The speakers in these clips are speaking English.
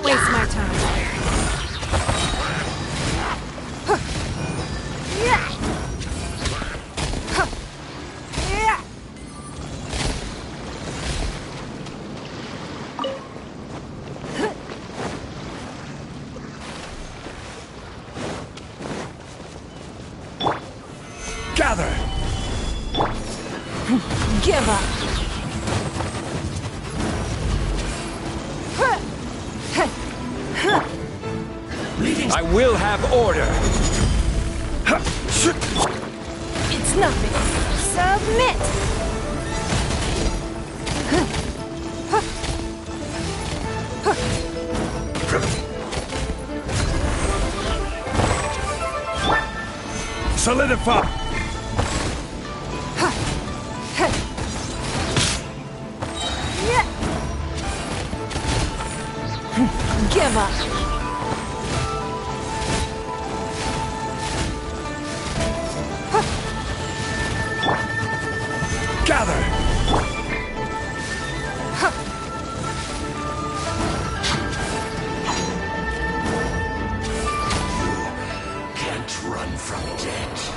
Don't waste my time. Gather! Give up. I will have order! It's nothing. Submit. Solidify! Give up. Gather! Can't run from death.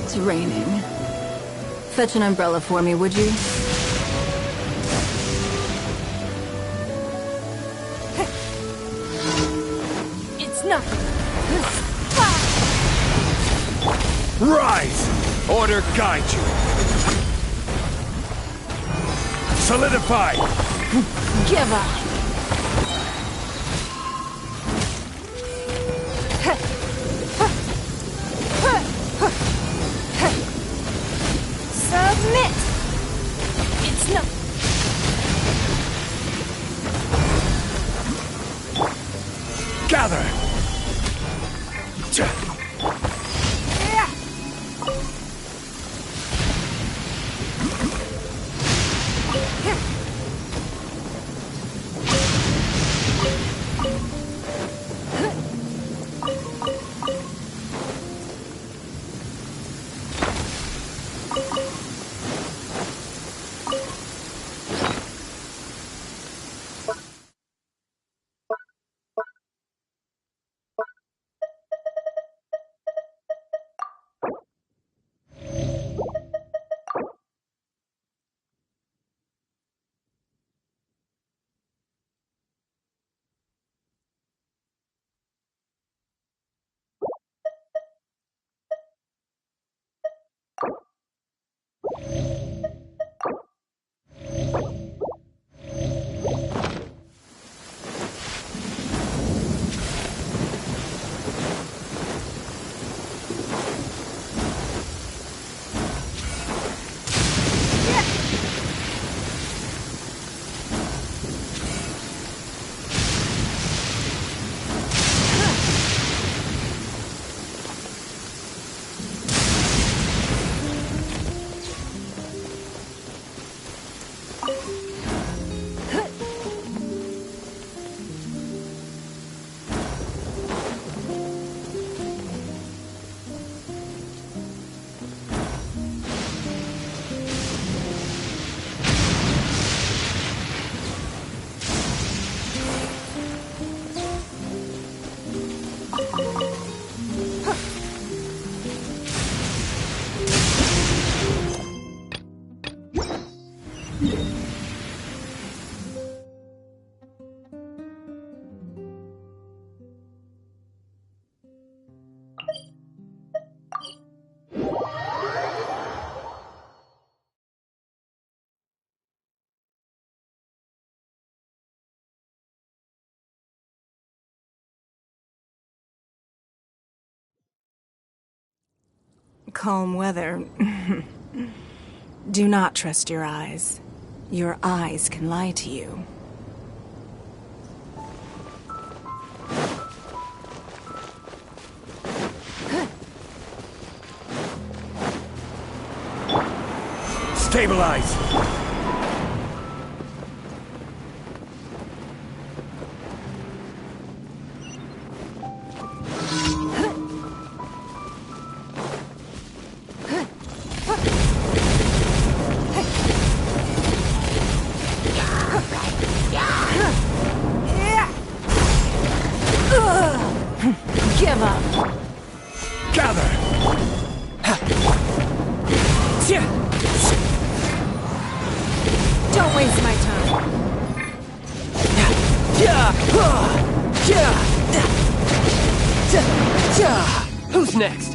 It's raining. Fetch an umbrella for me, would you? It's nothing. Rise! Order guide you! Solidify! Give up. Submit! It's no... Gather! calm weather. Do not trust your eyes. Your eyes can lie to you. Stabilize! Give up. Gather! Don't waste my time. Who's next?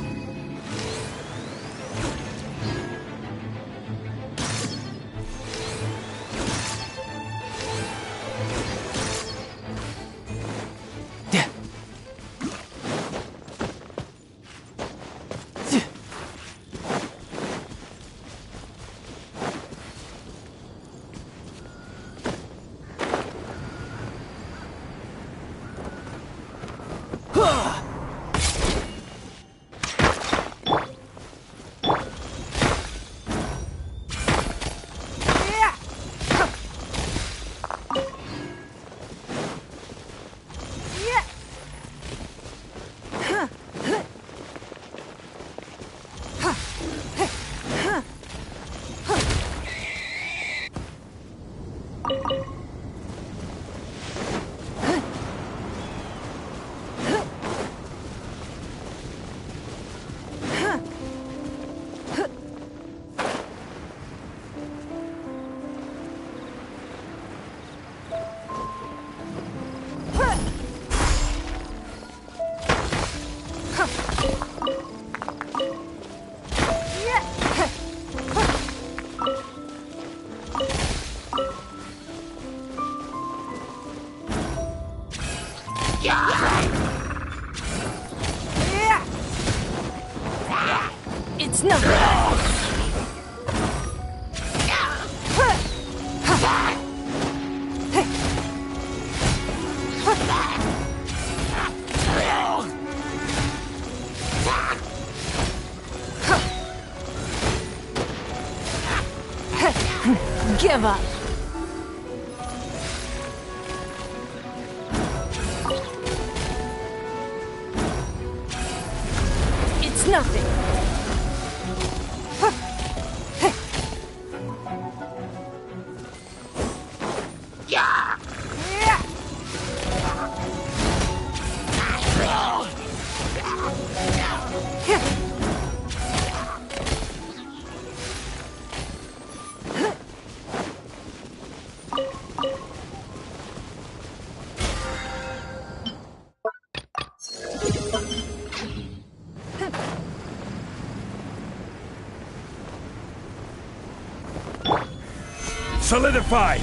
It's nothing. Give up. It's nothing. Solidified!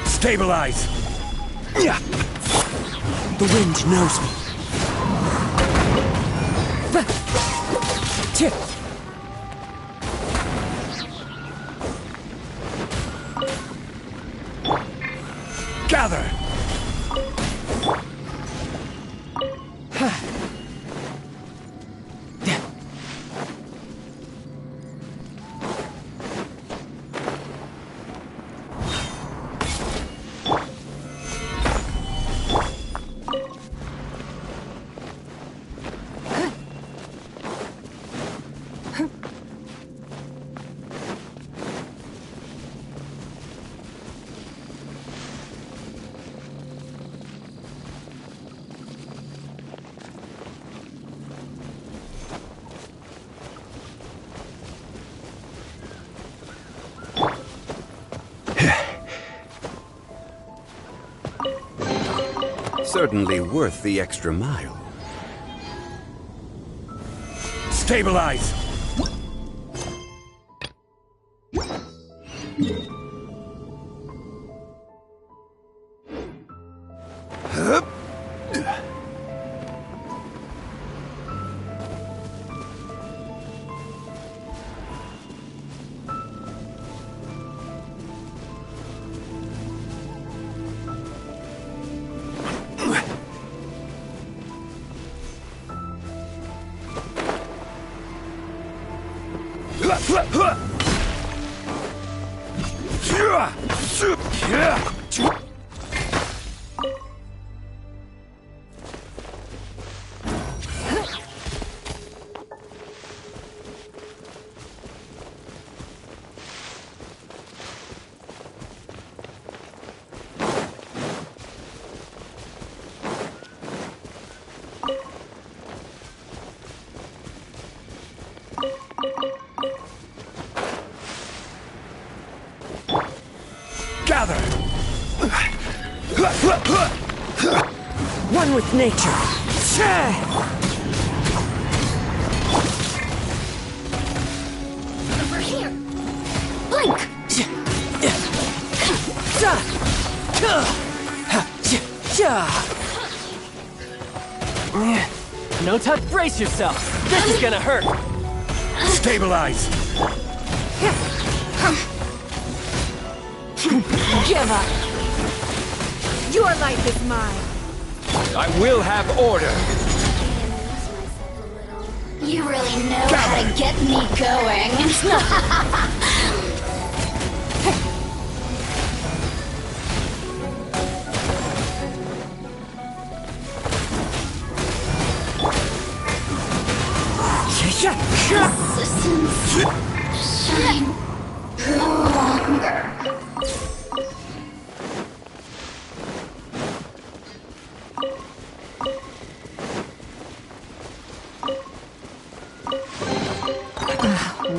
Stabilize! Yeah. The wind knows me. Certainly worth the extra mile. Stabilize! Gather! One with nature. Over here! Blink! No touch, brace yourself. This is gonna hurt. Stabilize! Give up. Your life is mine. I will have order. You really know how to get me going. Resistance shine no longer.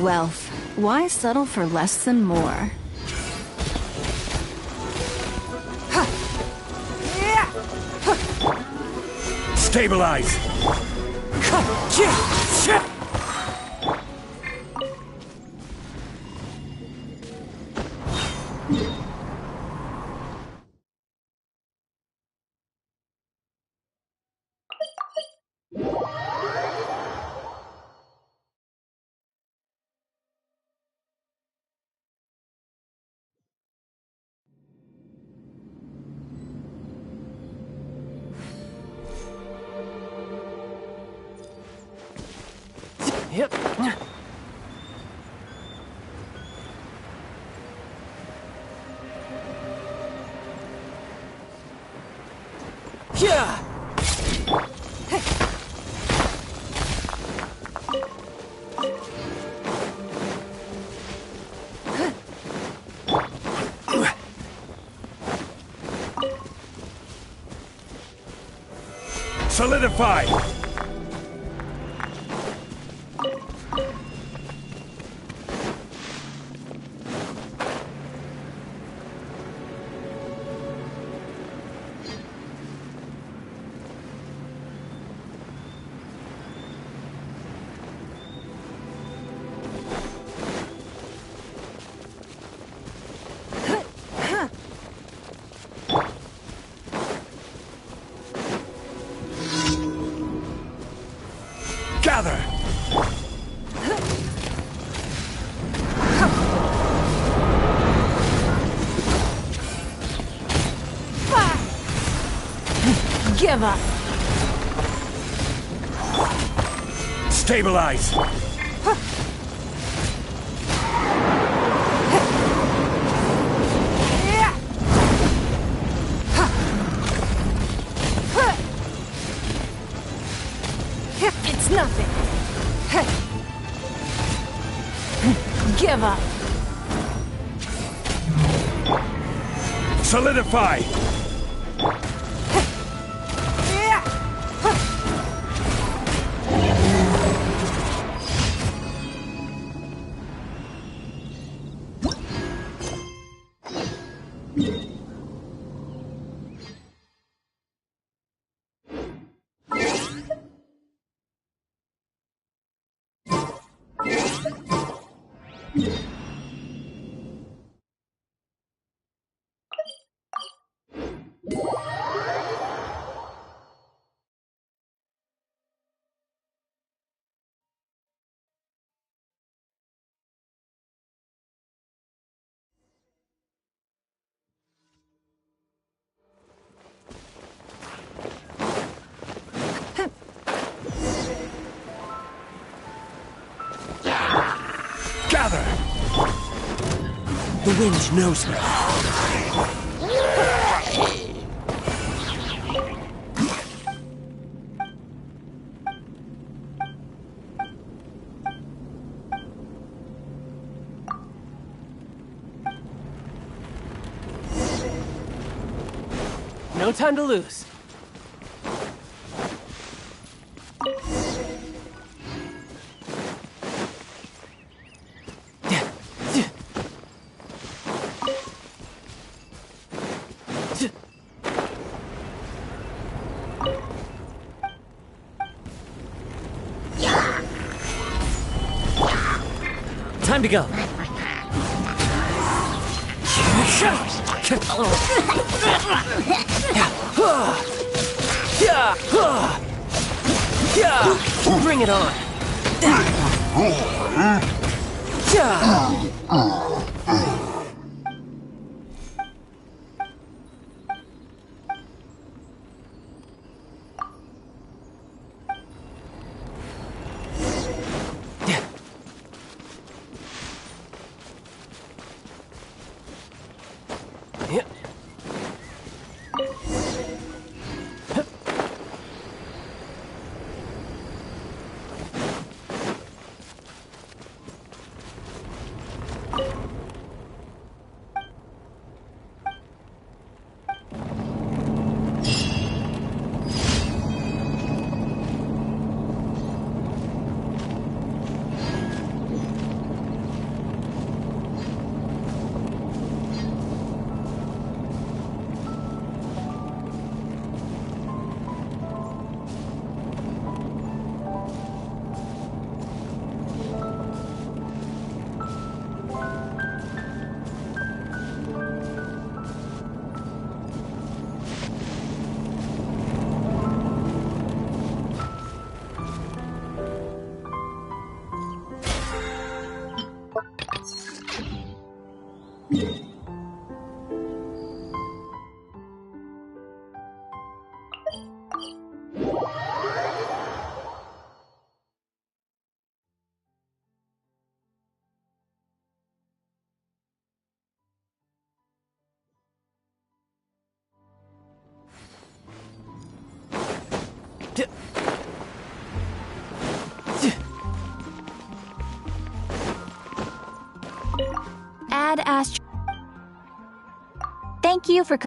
Wealth. Why settle for less than more? Stabilize! Yep. Yeah. Solidify! Gather! Give up. Stabilize! It's nothing. Give up. Solidify! Gather! The wind knows me. No time to lose. Time to go. Bring it on. Ad Astra. Thank you for.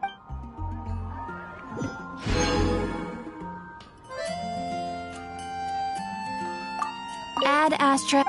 Ad Astra.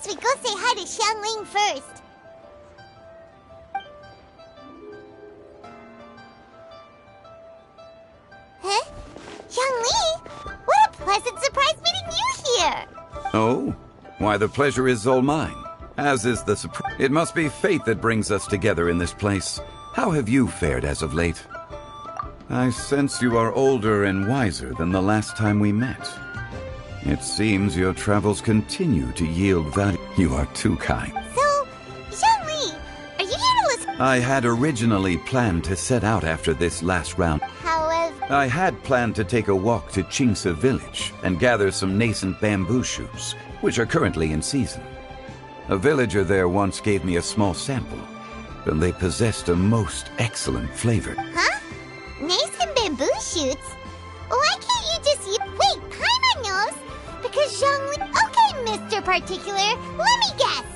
suggest we go say hi to Xiangling first. Huh? Xiangli? What a pleasant surprise meeting you here! Oh? Why, the pleasure is all mine. As is the surprise. It must be fate that brings us together in this place. How have you fared as of late? I sense you are older and wiser than the last time we met. It seems your travels continue to yield value. You are too kind. So, Xiangli, are you here to listen? I had originally planned to set out after this last round. However, I had planned to take a walk to Chingsa village and gather some nascent bamboo shoots, which are currently in season. A villager there once gave me a small sample, and they possessed a most excellent flavor. huh? Nascent bamboo shoots? Why can't you just eat? Wait, Paimon knows! Because Xiangli... Okay, Mr. Particular, let me guess.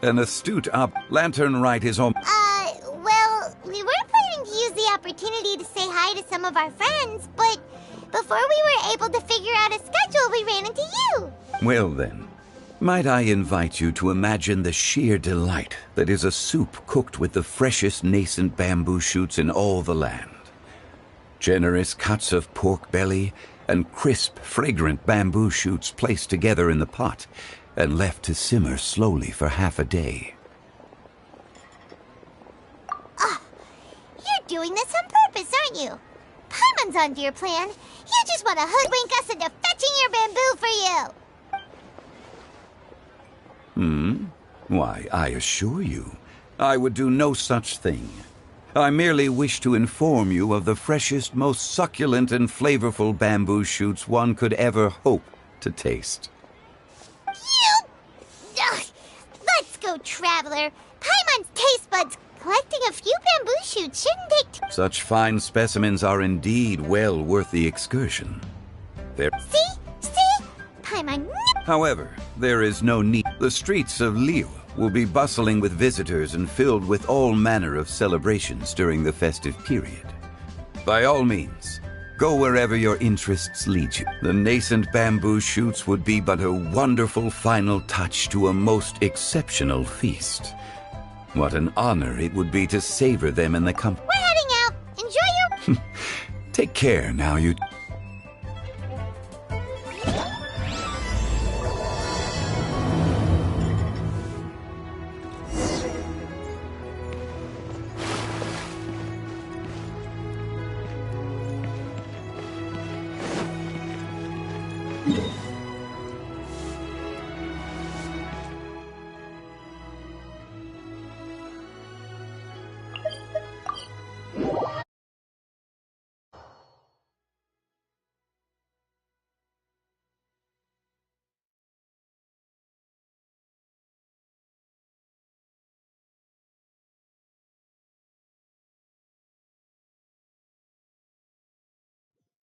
An astute lantern right is on. Well, we were planning to use the opportunity to say hi to some of our friends, but before we were able to figure out a schedule, we ran into you. Well then, might I invite you to imagine the sheer delight that is a soup cooked with the freshest nascent bamboo shoots in all the land. Generous cuts of pork belly and crisp, fragrant bamboo shoots placed together in the pot and left to simmer slowly for half a day. You're doing this on purpose, aren't you? Paimon's onto your plan. You just want to hoodwink us into fetching your bamboo for you. Why, I assure you, I would do no such thing. I merely wish to inform you of the freshest, most succulent and flavorful bamboo shoots one could ever hope to taste. You... Ugh. Let's go, Traveler. Paimon's taste buds. Collecting a few bamboo shoots shouldn't take... Such fine specimens are indeed well worth the excursion. See? Paimon... However, there is no need. The streets of Liu will be bustling with visitors and filled with all manner of celebrations during the festive period. By all means, go wherever your interests lead you. The nascent bamboo shoots would be but a wonderful final touch to a most exceptional feast. What an honor it would be to savor them in the company. We're heading out. Enjoy your... Take care now, you...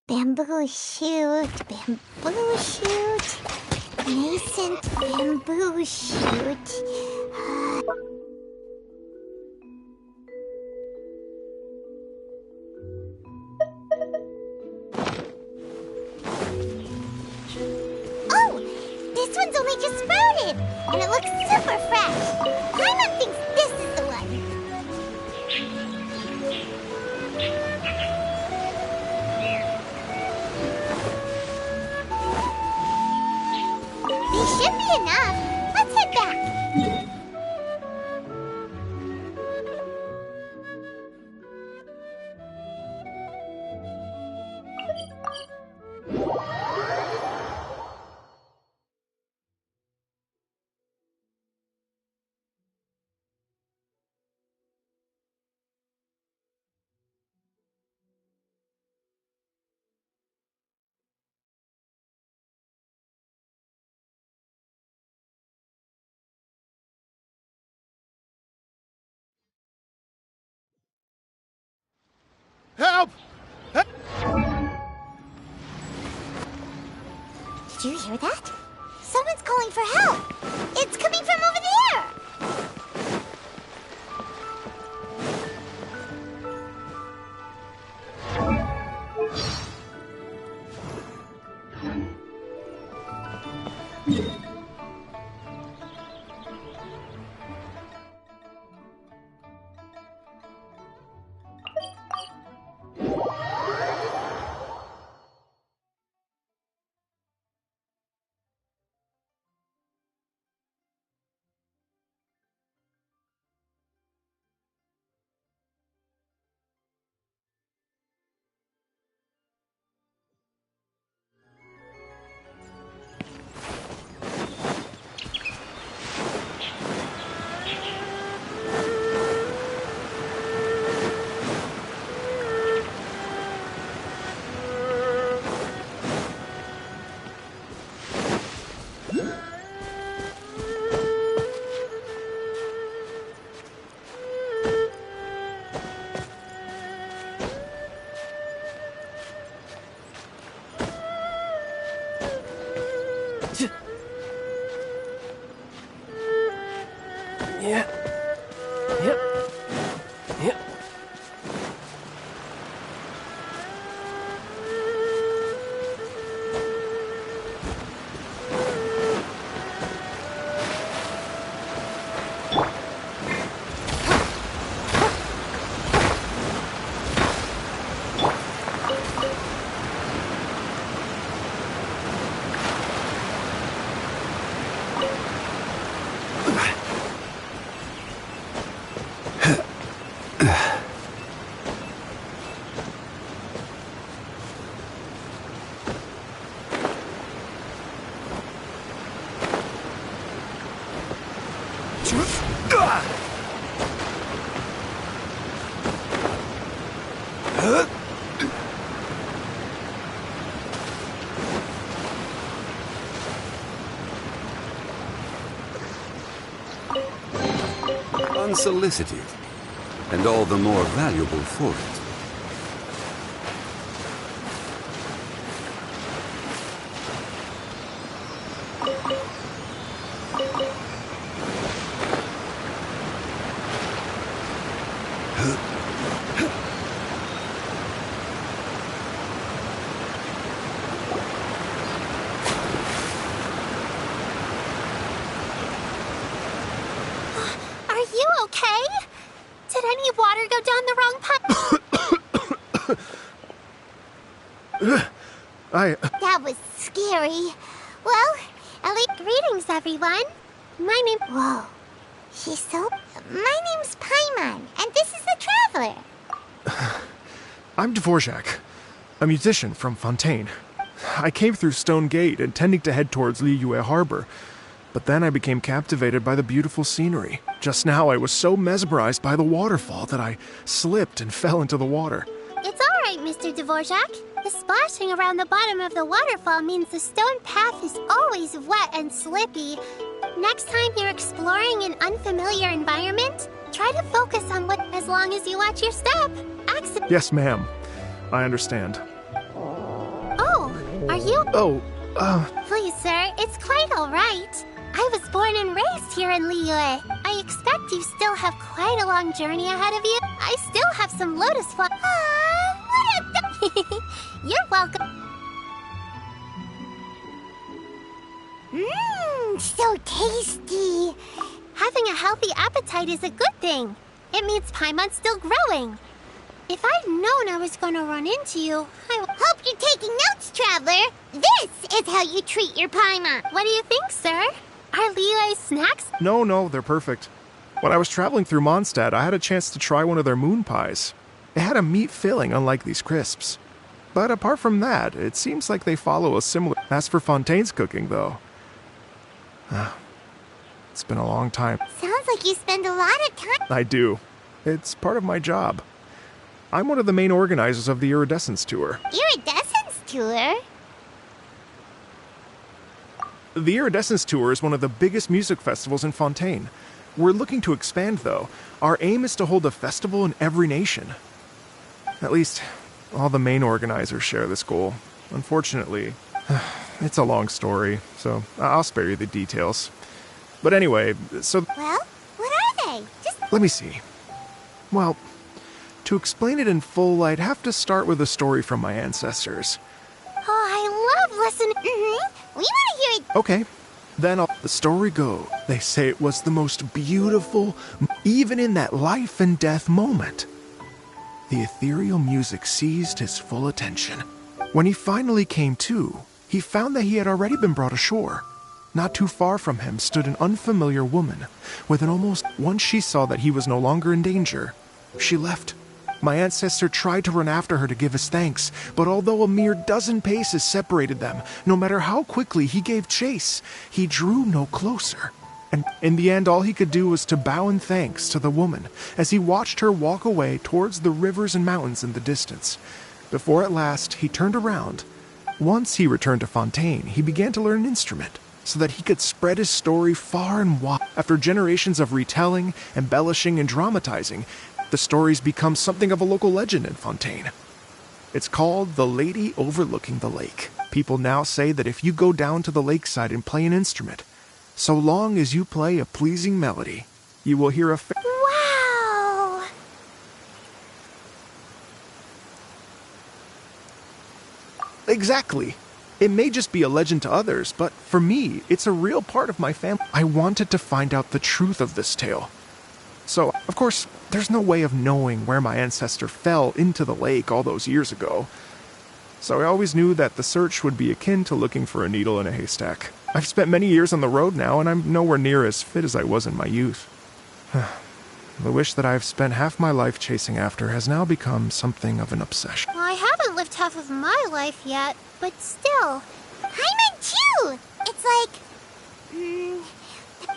Bamboo shoot, nascent bamboo shoot. Oh, this one's only just sprouted, and it looks super fresh. Paimon thinks this is the one. These should be enough. Let's head back. Help! Did you hear that? Someone's calling for help. It's coming from over there. Yeah. Yep. Yep. Unsolicited, and all the more valuable for it. Are you okay? Did any water go down the wrong pipe? That was scary. Well, at least greetings, everyone. My name... Whoa. She's so... My name's Paimon, and this is the Traveler. I'm Dvorak, a musician from Fontaine. I came through Stone Gate, intending to head towards Liyue Harbor, but then I became captivated by the beautiful scenery. Just now, I was so mesmerized by the waterfall that I slipped and fell into the water. It's all right, Mr. Dvorak. The splashing around the bottom of the waterfall means the stone path is always wet and slippy. Next time you're exploring an unfamiliar environment, try to focus on what, as long as you watch your step. Yes, ma'am. I understand. Oh, are you? Please, sir, it's quite all right. I was born and raised here in Liyue. I expect you still have quite a long journey ahead of you. I still have some lotus flower. You're welcome. Mmm, so tasty. Having a healthy appetite is a good thing. It means Paimon's still growing. If I'd known I was going to run into you, I hope you're taking notes, Traveler. This is how you treat your Paimon. What do you think, sir? Are Liyue's snacks? No, they're perfect. When I was traveling through Mondstadt, I had a chance to try one of their moon pies. It had a meat filling, unlike these crisps. But apart from that, it seems like they follow a similar... As for Fontaine's cooking, though... it's been a long time. Sounds like you spend a lot of time. I do. It's part of my job. I'm one of the main organizers of the Iridescence Tour. Iridescence Tour? The Iridescence Tour is one of the biggest music festivals in Fontaine. We're looking to expand, though. Our aim is to hold a festival in every nation. At least, all the main organizers share this goal. Unfortunately, it's a long story, so I'll spare you the details. But anyway, so... Well, what are they? Just... Let me see. Well, to explain it in full, I'd have to start with a story from my ancestors. Oh, I love listening. We want to hear it. Okay, then the story goes. They say it was the most beautiful, even in that life and death moment. The ethereal music seized his full attention. When he finally came to, he found that he had already been brought ashore. Not too far from him stood an unfamiliar woman, with an almost... Once she saw that he was no longer in danger, she left. My ancestor tried to run after her to give his thanks, but although a mere dozen paces separated them, no matter how quickly he gave chase, he drew no closer. And in the end, all he could do was to bow in thanks to the woman as he watched her walk away towards the rivers and mountains in the distance. Before at last he turned around. Once he returned to Fontaine, he began to learn an instrument so that he could spread his story far and wide. After generations of retelling, embellishing, and dramatizing, the stories become something of a local legend in Fontaine. It's called The Lady Overlooking the Lake. People now say that if you go down to the lakeside and play an instrument, so long as you play a pleasing melody, you will hear a Wow! Exactly. It may just be a legend to others, but for me, it's a real part of my family. I wanted to find out the truth of this tale. So, of course, there's no way of knowing where my ancestor fell into the lake all those years ago. So I always knew that the search would be akin to looking for a needle in a haystack. I've spent many years on the road now, and I'm nowhere near as fit as I was in my youth. The wish that I've spent half my life chasing after has now become something of an obsession. Well, I haven't lived half of my life yet, but still. Paimon too! It's like...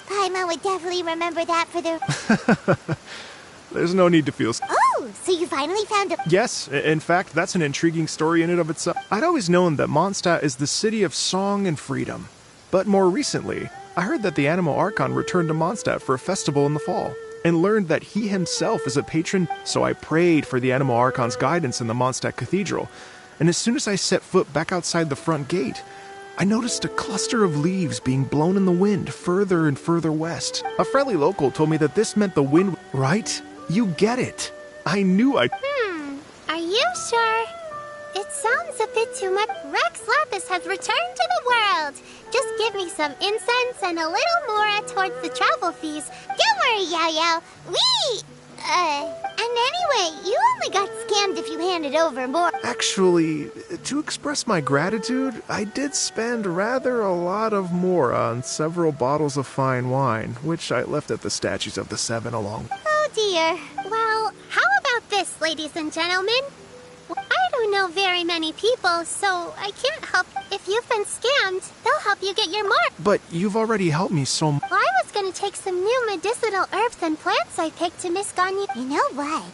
Paimon would definitely remember that for the... There's no need to feel... Oh, so you finally found a... Yes, in fact, that's an intriguing story in and of itself. I'd always known that Mondstadt is the city of song and freedom. But more recently, I heard that the Animal Archon returned to Mondstadt for a festival in the fall, and learned that he himself is a patron, so I prayed for the Animal Archon's guidance in the Mondstadt Cathedral, and as soon as I set foot back outside the front gate, I noticed a cluster of leaves being blown in the wind further and further west. A friendly local told me that this meant the wind... Right? You get it. I knew I... Are you sure? It sounds a bit too much. Rex Lapis has returned to the world. Just give me some incense and a little more towards the travel fees. Don't worry, Yao Yao. And anyway, you only got scammed if you handed over more. Actually, to express my gratitude, I did spend rather a lot of more on several bottles of fine wine, which I left at the statues of the Seven along. Oh dear. Well, how about this, ladies and gentlemen? I don't know very many people, so I can't help. If you've been scammed, they'll help you get your mark. But you've already helped me so much. Well, I was gonna take some new medicinal herbs and plants I picked to Miss Ganyu. You know what?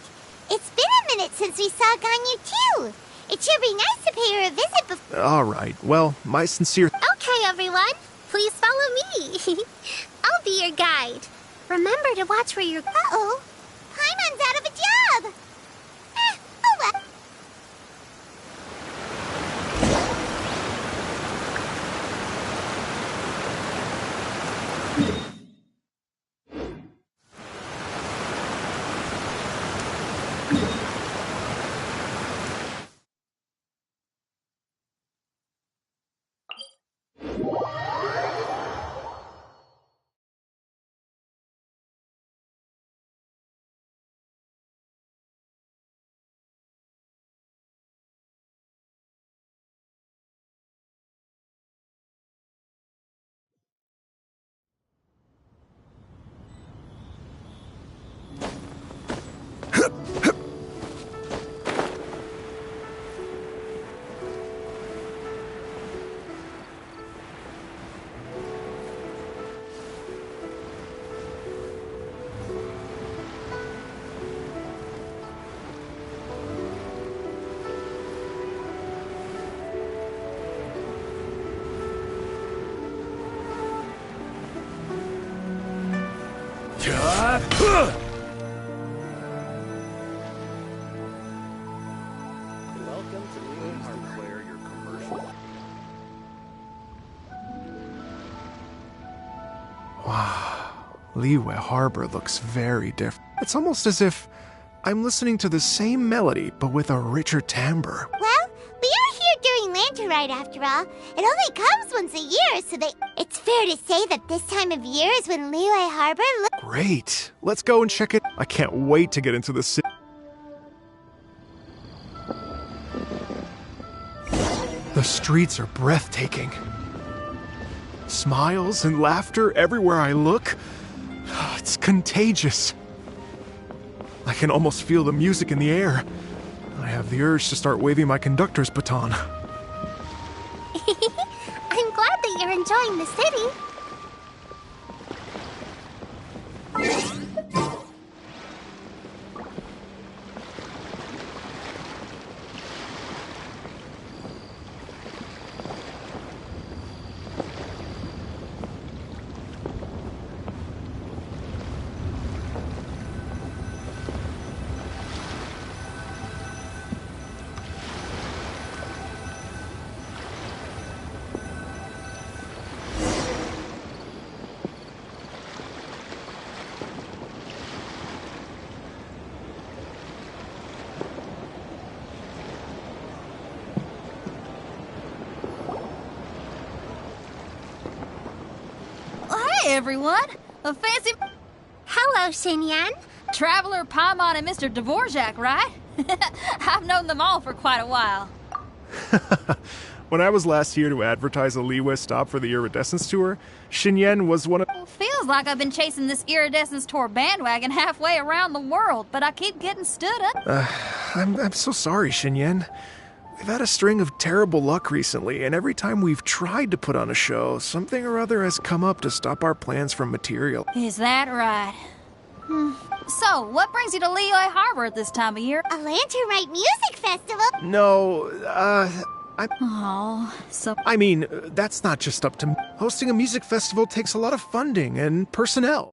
It's been a minute since we saw Ganyu too. It should be nice to pay her a visit before. All right. Well, my sincere... Okay, everyone. Please follow me. I'll be your guide. Remember to watch where you're... Uh-oh. Paimon's out of a job. Oh well. Welcome to Living Hardware, your commercial. Wow. Liyue Harbor looks very different. It's almost as if I'm listening to the same melody, but with a richer timbre. Well, we are here during Lantern Ride after all. It only comes once a year, so it's fair to say that this time of year is when Liyue Harbor Great. Let's go and check it. I can't wait to get into the city. The streets are breathtaking. Smiles and laughter everywhere I look. It's contagious. I can almost feel the music in the air. I have the urge to start waving my conductor's baton. I'm glad that you're enjoying the city. everyone! A fancy... Hello, Xinyan. Traveler, Paimon, and Mr. Dvorak, right? I've known them all for quite a while. When I was last here to advertise a Liyue stop for the Iridescence Tour, Xinyan was one of... Feels like I've been chasing this Iridescence Tour bandwagon halfway around the world, but I keep getting stood up. I'm so sorry, Xinyan. We've had a string of terrible luck recently, and every time we've tried to put on a show, something or other has come up to stop our plans from material. Is that right? So, what brings you to Liyue Harbor at this time of year? A Lanternite Music Festival? No, Oh, so... I mean, that's not just up to me. Hosting a music festival takes a lot of funding and personnel.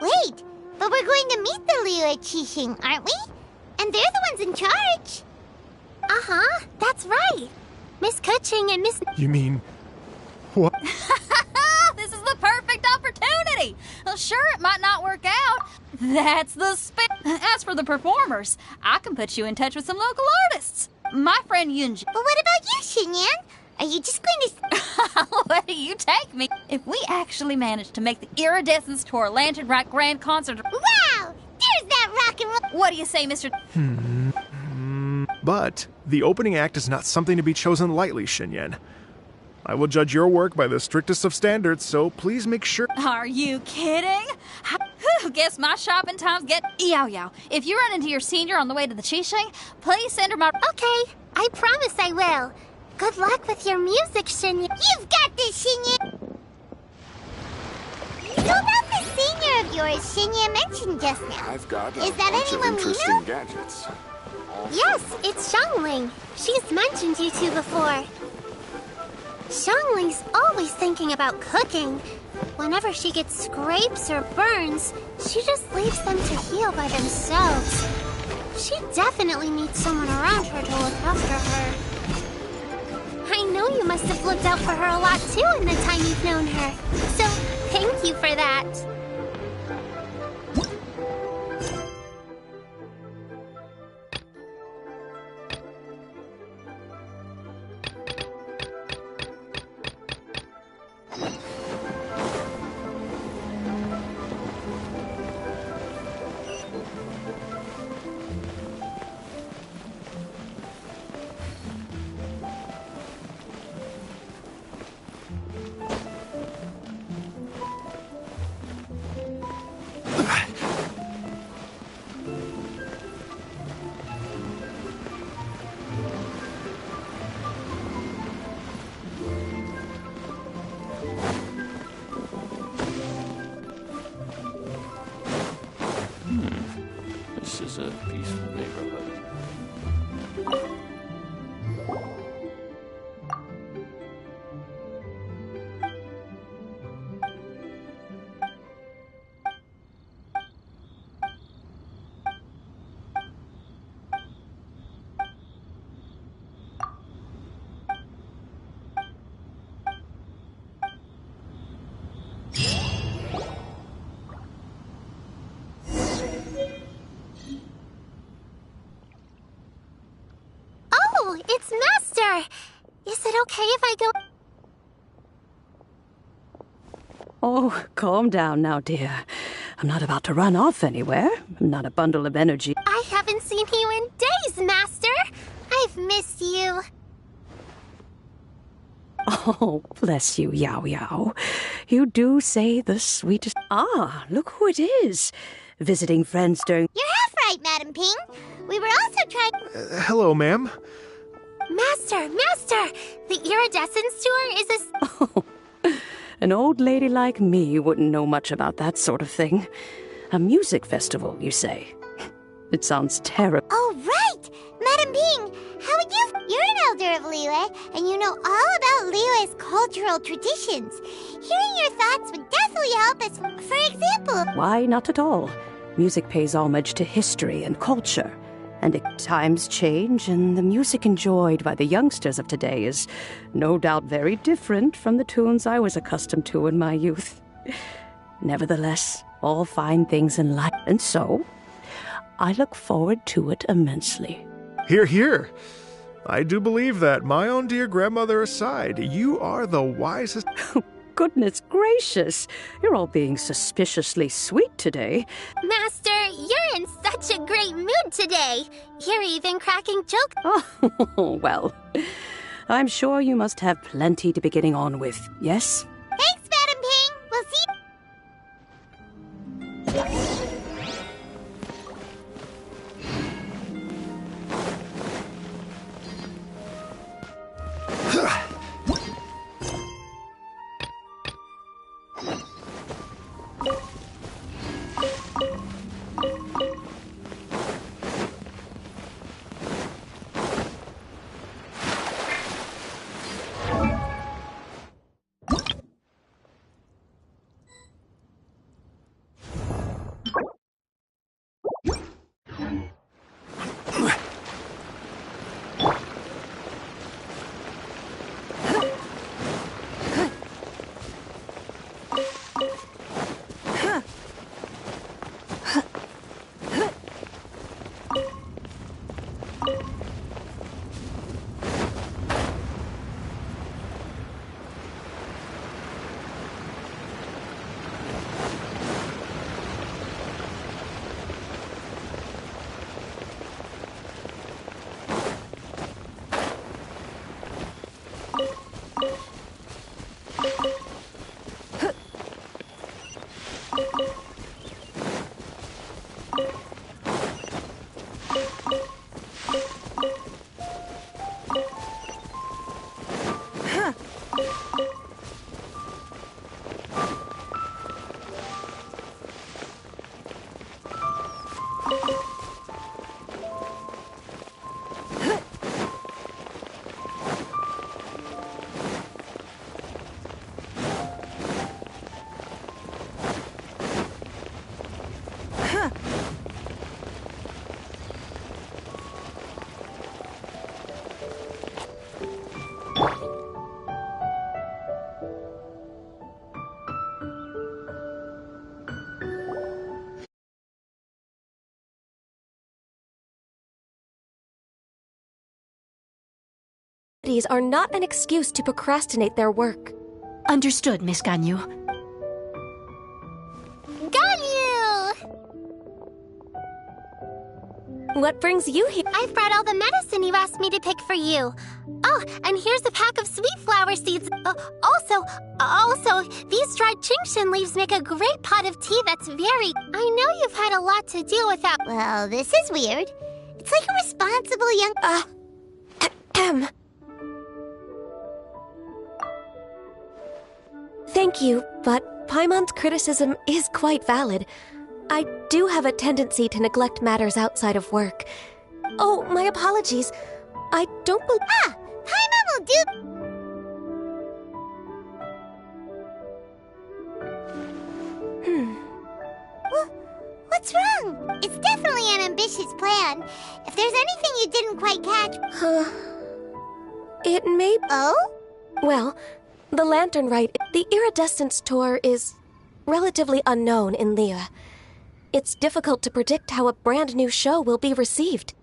Wait, but we're going to meet the Liyue Qixing, aren't we? And they're the ones in charge. Uh-huh, that's right. Miss Kuching and Miss... You mean... what? This is the perfect opportunity! Well, sure, it might not work out. That's the As for the performers, I can put you in touch with some local artists. My friend Yunji. But what about you, Xinyan? Are you just going to... Where do you take me? If we actually manage to make the Iridescence Tour Lanternite Grand Concert... Wow! There's that rock and roll... What do you say, Mr... But the opening act is not something to be chosen lightly, Xinyan. I will judge your work by the strictest of standards, so please make sure... Are you kidding? Guess my shopping times get... Yow yow. If you run into your senior on the way to the Qixing, please send her my... Okay, I promise I will. Good luck with your music, Xinyan. You've got this, Xinyan! So about the senior of yours Xinyan mentioned just now. I've got Is a that bunch of anyone we interesting know? gadgets. Yes, it's Xiangling. She's mentioned you two before. Xiangling's always thinking about cooking. Whenever she gets scrapes or burns, she just leaves them to heal by themselves. She definitely needs someone around her to look after her. I know you must have looked out for her a lot too in the time you've known her. So, thank you for that. This is a peaceful neighborhood. Oh, it's Master! Is it okay if I go... Oh, calm down now, dear. I'm not about to run off anywhere. I'm not a bundle of energy. I haven't seen you in days, Master! I've missed you. Oh, bless you, Yao Yao. You do say the sweetest... Ah, look who it is. Visiting friends during... You're half right, Madam Ping. We were also trying... Hello, ma'am. Master Master! The Iridescence Tour is a... An old lady like me wouldn't know much about that sort of thing. A music festival, you say? It sounds terrible. Oh, right! Madam Bing, how would you... You're an elder of Liyue, and you know all about Liyue's cultural traditions. Hearing your thoughts would definitely help us. For example... Why, not at all. Music pays homage to history and culture. And times change, and the music enjoyed by the youngsters of today is no doubt very different from the tunes I was accustomed to in my youth. Nevertheless, all fine things in life, and so I look forward to it immensely. Hear, hear. I do believe that, my own dear grandmother aside, you are the wisest... Goodness gracious, you're all being suspiciously sweet today. Master, you're in such a great mood today. You're even cracking jokes. Oh, well, I'm sure you must have plenty to be getting on with, yes? Thanks, Madam Ping. We'll see... Are not an excuse to procrastinate their work. Understood, Miss Ganyu. Ganyu! What brings you here? I've brought all the medicine you asked me to pick for you. Oh, and here's a pack of sweet flower seeds. Also, these dried Chingshin leaves make a great pot of tea that's very... I know you've had a lot to do without... Well, this is weird. It's like a responsible young... Thank you, but Paimon's criticism is quite valid. I do have a tendency to neglect matters outside of work. Oh, my apologies. I don't believe... Ah! Paimon will do... What's wrong? It's definitely an ambitious plan. If there's anything you didn't quite catch... It may... Oh? Well... The Lantern Rite, the Iridescence Tour, is relatively unknown in Liyue. It's difficult to predict how a brand new show will be received.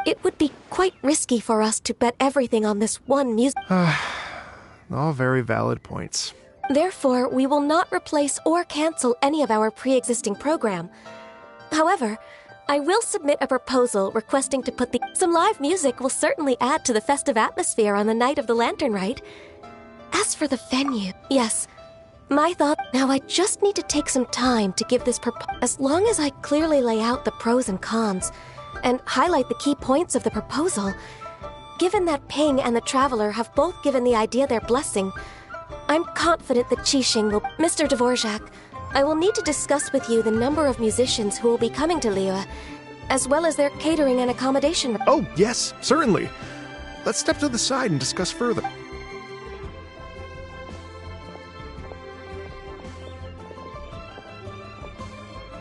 It would be quite risky for us to bet everything on this one music. All very valid points. Therefore, we will not replace or cancel any of our pre-existing program. However, I will submit a proposal requesting to put some live music will certainly add to the festive atmosphere on the night of the Lantern Rite. As for the venue, yes, my thought... Now I just need to take some time to give this as long as I clearly lay out the pros and cons, and highlight the key points of the proposal, Given that Ping and the Traveler have both given the idea their blessing, I'm confident that Qixing will... Mr. Dvorak, I will need to discuss with you the number of musicians who will be coming to Liyue, as well as their catering and accommodation. Oh, yes, certainly. Let's step to the side and discuss further.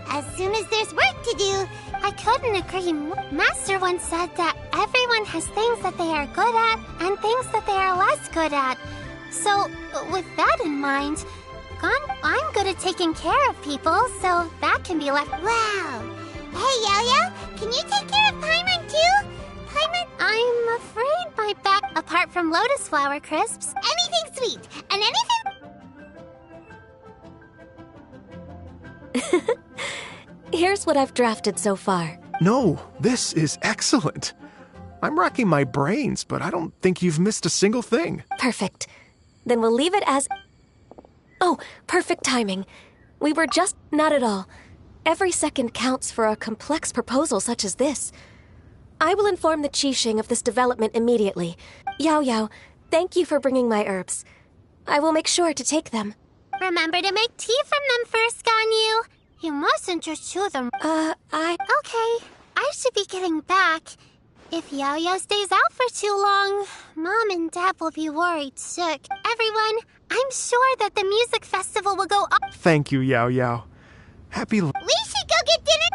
As soon as there's work to do, I couldn't agree more. Master once said that everyone has things that they are good at and things that they are less good at. So, with that in mind, I'm good at taking care of people, so that can be left. Wow! Hey, Yo-Yo, can you take care of Paimon too? Paimon, I'm afraid my back, apart from lotus flower crisps, anything sweet, and anything... Here's what I've drafted so far. No, this is excellent. I'm racking my brains, but I don't think you've missed a single thing. Perfect. Then we'll leave it as... Oh, perfect timing. We were just... Not at all. Every second counts for a complex proposal such as this. I will inform the Qixing of this development immediately. Yao Yao, thank you for bringing my herbs. I will make sure to take them. Remember to make tea from them first, Ganyu. You mustn't just chew them. Okay, I should be getting back. If Yo-Yo stays out for too long, Mom and Dad will be worried sick. Everyone, I'm sure that the music festival will go up. Thank you, Yao Yao. Happy... We should go get dinner.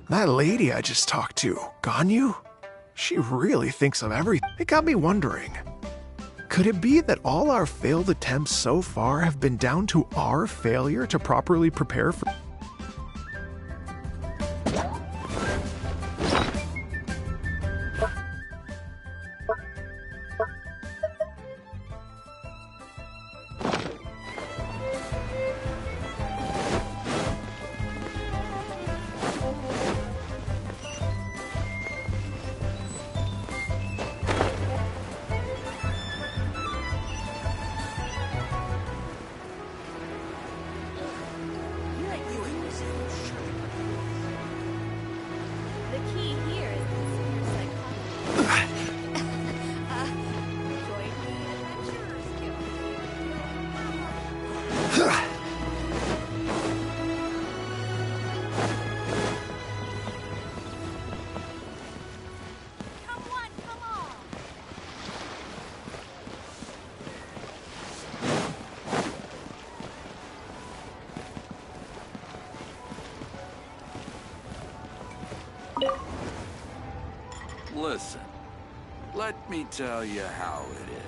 That lady I just talked to, Ganyu? She really thinks of everything. It got me wondering. Could it be that all our failed attempts so far have been down to our failure to properly prepare for... Listen, let me tell you how it is.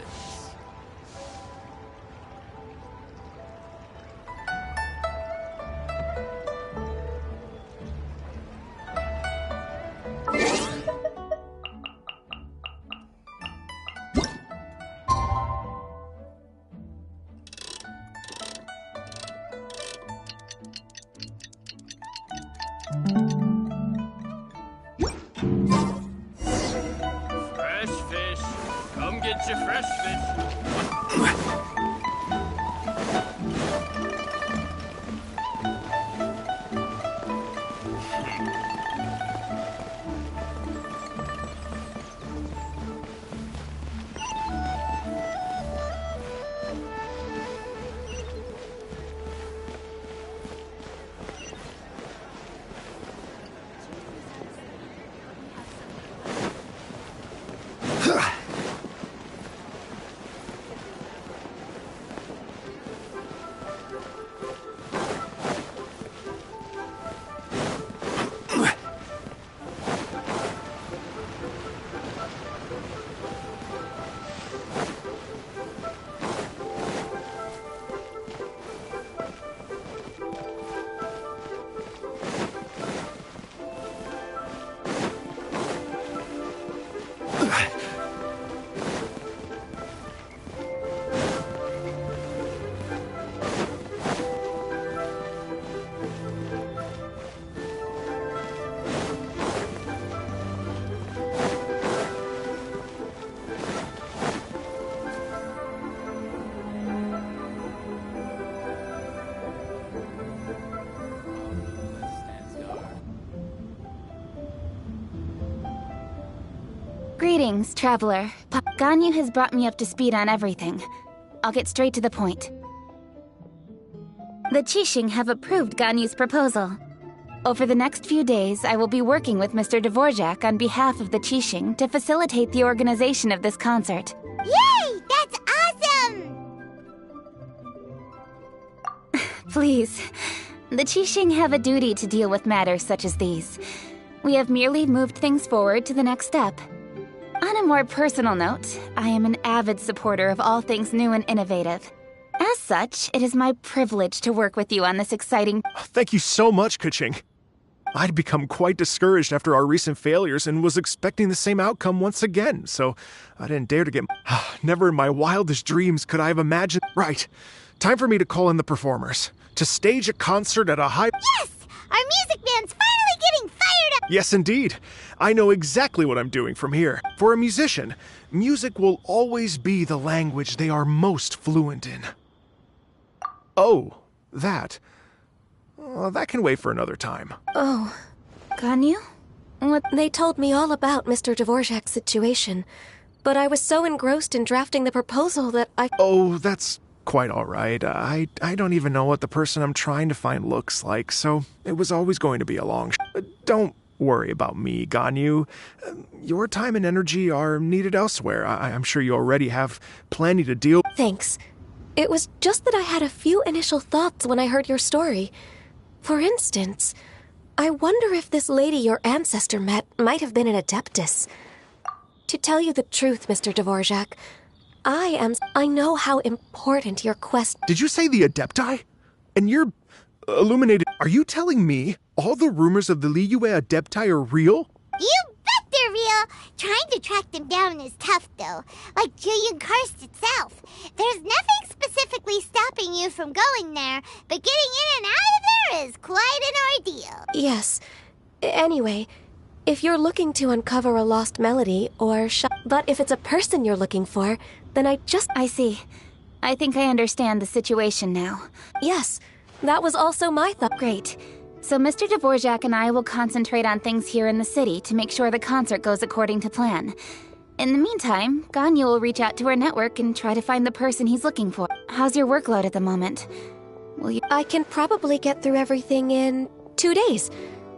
Greetings, traveler. Ganyu has brought me up to speed on everything. I'll get straight to the point. The Qixing have approved Ganyu's proposal. Over the next few days, I will be working with Mr. Dvorak on behalf of the Qixing to facilitate the organization of this concert. Yay! That's awesome! Please, the Qixing have a duty to deal with matters such as these. We have merely moved things forward to the next step. On a more personal note, I am an avid supporter of all things new and innovative. As such, it is my privilege to work with you on this exciting... Thank you so much, Keqing. I'd become quite discouraged after our recent failures and was expecting the same outcome once again, so I didn't dare to get... Never in my wildest dreams could I have imagined... Right. Time for me to call in the performers. To stage a concert at a high... Yes! Our music band's finally getting fired up! Yes, indeed. I know exactly what I'm doing from here. For a musician, music will always be the language they are most fluent in. Oh, that. That can wait for another time. Oh. Ganyu? What? They told me all about Mr. Dvorak's situation, but I was so engrossed in drafting the proposal that I... Oh, that's quite all right. I don't even know what the person I'm trying to find looks like, so it was always going to be a long Don't worry about me, Ganyu. Your time and energy are needed elsewhere. I'm sure you already have plenty to deal... Thanks. It was just that I had a few initial thoughts when I heard your story. For instance, I wonder if this lady your ancestor met might have been an adeptus. To tell you the truth, Mr. Dvorak, I know how important your quest... Did you say the Adepti? And you're illuminated... Are you telling me all the rumors of the Liyue Adepti are real? You bet they're real! Trying to track them down is tough, though. Like Julian Karst itself. There's nothing specifically stopping you from going there, but getting in and out of there is quite an ordeal. Yes. Anyway, if you're looking to uncover a lost melody, or but if it's a person you're looking for, then I see. I think I understand the situation now. Yes, that was also my thought. Great. So Mr. Dvorak and I will concentrate on things here in the city to make sure the concert goes according to plan. In the meantime, Ganyu will reach out to her network and try to find the person he's looking for. How's your workload at the moment? Will you... I can probably get through everything in 2 days.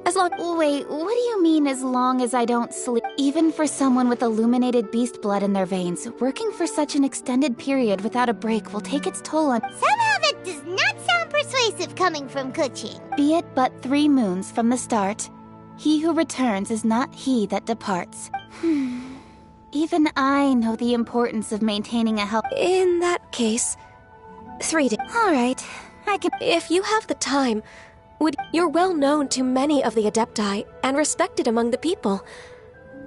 As long... Wait, what do you mean as long as I don't sleep? Even for someone with illuminated beast blood in their veins, working for such an extended period without a break will take its toll on... Somehow that does not sound persuasive coming from Keqing. Be it but 3 moons from the start, he who returns is not he that departs. Even I know the importance of maintaining a health... In that case, 3 days. All right, I can... If you have the time... You're well known to many of the Adepti and respected among the people.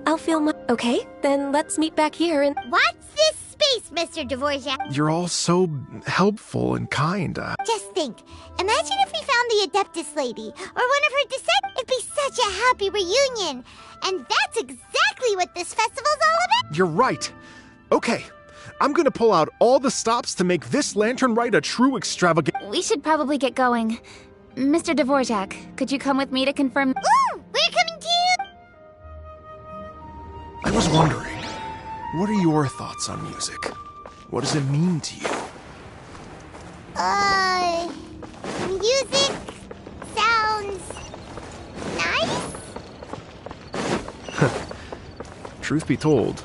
I'll feel Okay, then let's meet back here and... What's this space, Mr. Dvorak? You're all so helpful and kind. Just think. Imagine if we found the Adeptus lady, or one of her descendants. It'd be such a happy reunion. And that's exactly what this festival's all about. You're right. Okay, I'm gonna pull out all the stops to make this lantern rite a true extravagance. We should probably get going. Mr. Dvorak, could you come with me to confirm... Ooh, we're coming to you! I was wondering, what are your thoughts on music? What does it mean to you? Music sounds nice? Truth be told,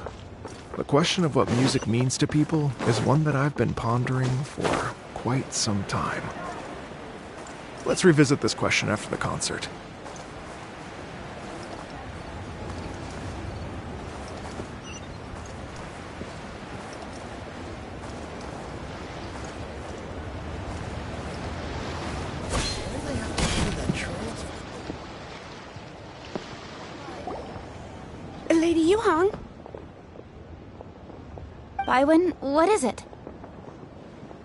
the question of what music means to people is one that I've been pondering for quite some time. Let's revisit this question after the concert. Lady Yuhang? Baiwen, what is it?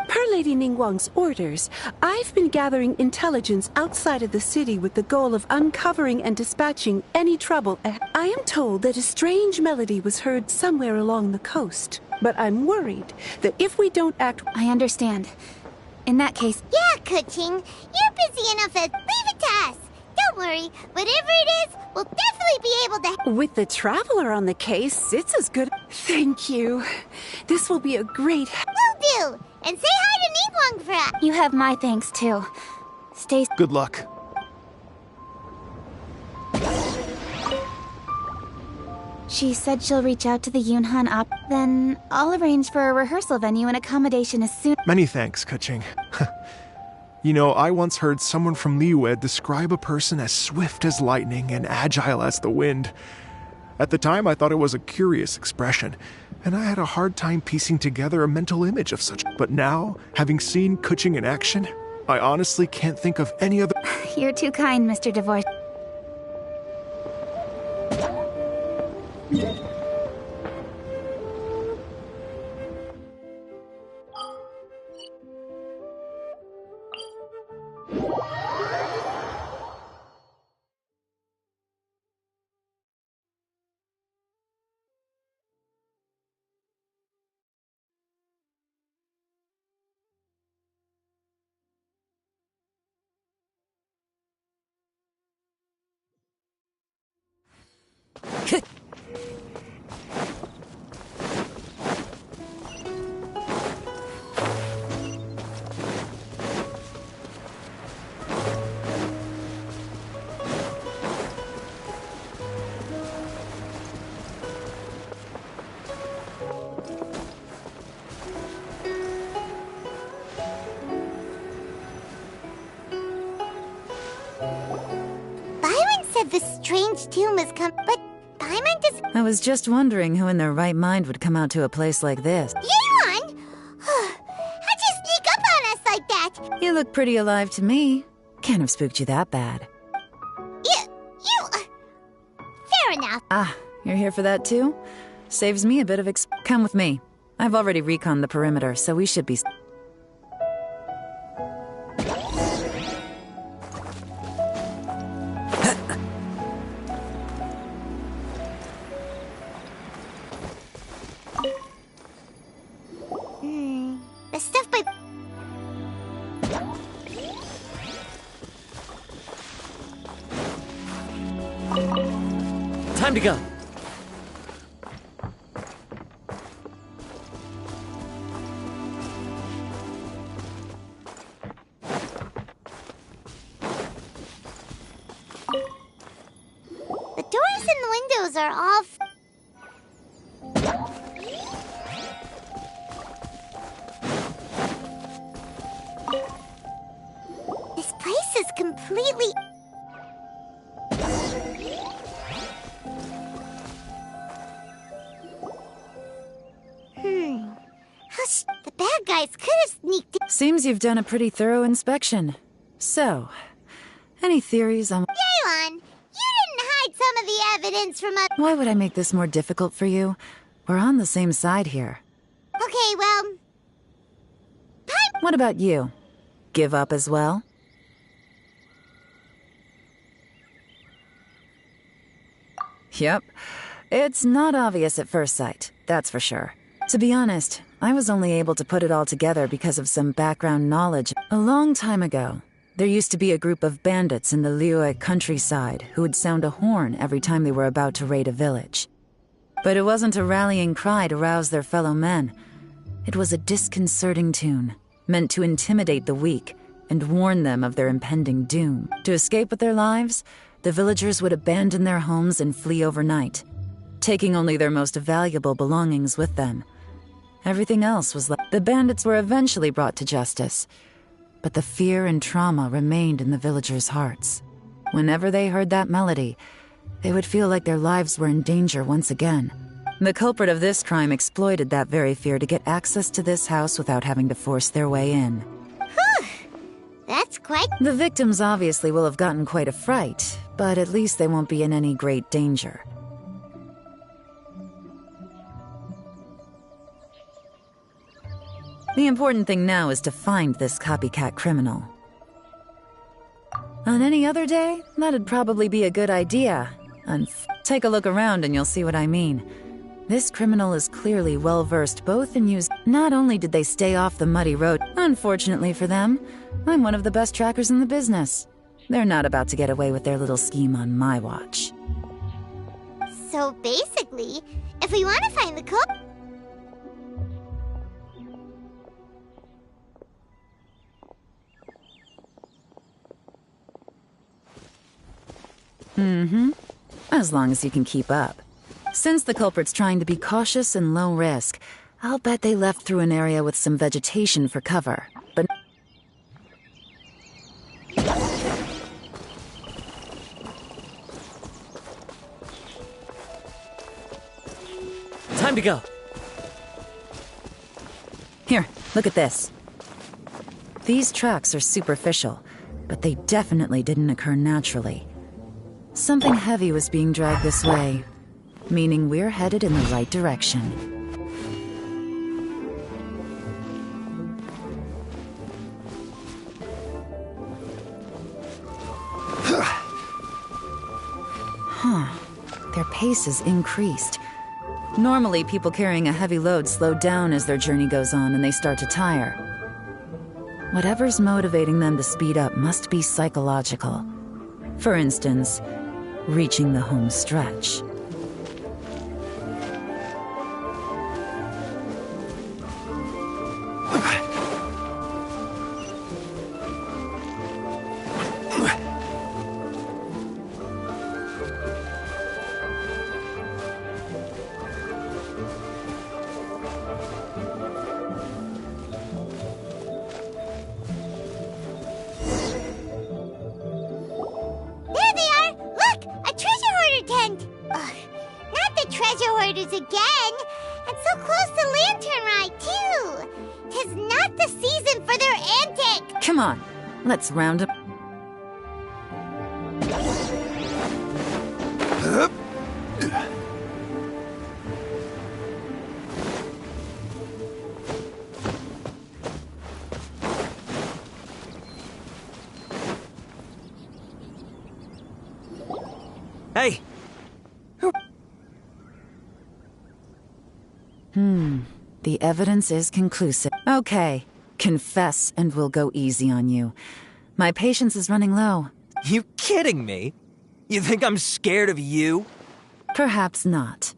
Per Lady Ningguang's orders, I've been gathering intelligence outside of the city with the goal of uncovering and dispatching any trouble. I am told that a strange melody was heard somewhere along the coast, but I'm worried that if we don't act... I understand. In that case... Yeah, Keqing, you're busy enough. Leave it to us. Don't worry, whatever it is, we'll definitely easily be able to... With the Traveler on the case, it's as good... Thank you. This will be a great... Will do! And say hi to Ningguang for us! You have my thanks, too. Stay... Good luck. She said she'll reach out to the Yunhan op. Then I'll arrange for a rehearsal venue and accommodation as soon... Many thanks, Keqing. You know, I once heard someone from Liyue describe a person as swift as lightning and agile as the wind. At the time, I thought it was a curious expression, and I had a hard time piecing together a mental image of such. But now, having seen Keqing in action, I honestly can't think of any other... You're too kind, Mr. Divorce. The strange tomb has come, but Paimon does... I was just wondering who in their right mind would come out to a place like this. Yeon! How'd you sneak up on us like that? You look pretty alive to me. Can't have spooked you that bad. Fair enough. Ah, you're here for that too? Saves me a bit of Come with me. I've already reconned the perimeter, so we should be... The stuff by... Time to go. The doors and windows are all... This place is completely... The bad guys could have sneaked in. Seems you've done a pretty thorough inspection. So, any theories on... Yeon, you didn't hide some of the evidence from us. Why would I make this more difficult for you? We're on the same side here. Okay, well... What about you? Give up as well? Yep. It's not obvious at first sight, that's for sure. To be honest, I was only able to put it all together because of some background knowledge. A long time ago, there used to be a group of bandits in the Liyue countryside who would sound a horn every time they were about to raid a village. But it wasn't a rallying cry to rouse their fellow men. It was a disconcerting tune, meant to intimidate the weak and warn them of their impending doom. To escape with their lives, the villagers would abandon their homes and flee overnight, taking only their most valuable belongings with them. Everything else was left. The bandits were eventually brought to justice, but the fear and trauma remained in the villagers' hearts. Whenever they heard that melody, they would feel like their lives were in danger once again. The culprit of this crime exploited that very fear to get access to this house without having to force their way in. That's quite... The victims obviously will have gotten quite a fright, but at least they won't be in any great danger. The important thing now is to find this copycat criminal. On any other day, that'd probably be a good idea. Take a look around and you'll see what I mean. This criminal is clearly well-versed both in use... Not only did they stay off the muddy road, unfortunately for them, I'm one of the best trackers in the business. They're not about to get away with their little scheme on my watch. So basically, if we want to find the culprit... Mm-hmm. As long as you can keep up. Since the culprit's trying to be cautious and low risk, I'll bet they left through an area with some vegetation for cover. But... Time to go. Here, look at this. These tracks are superficial, but they definitely didn't occur naturally. Something heavy was being dragged this way, meaning we're headed in the right direction. Huh. Their pace is increased. Normally, people carrying a heavy load slow down as their journey goes on and they start to tire. Whatever's motivating them to speed up must be psychological. For instance, reaching the home stretch. Come on, let's round up. Hey! The evidence is conclusive. Okay, confess and we'll go easy on you. My patience is running low. You kidding me? You think I'm scared of you? Perhaps not.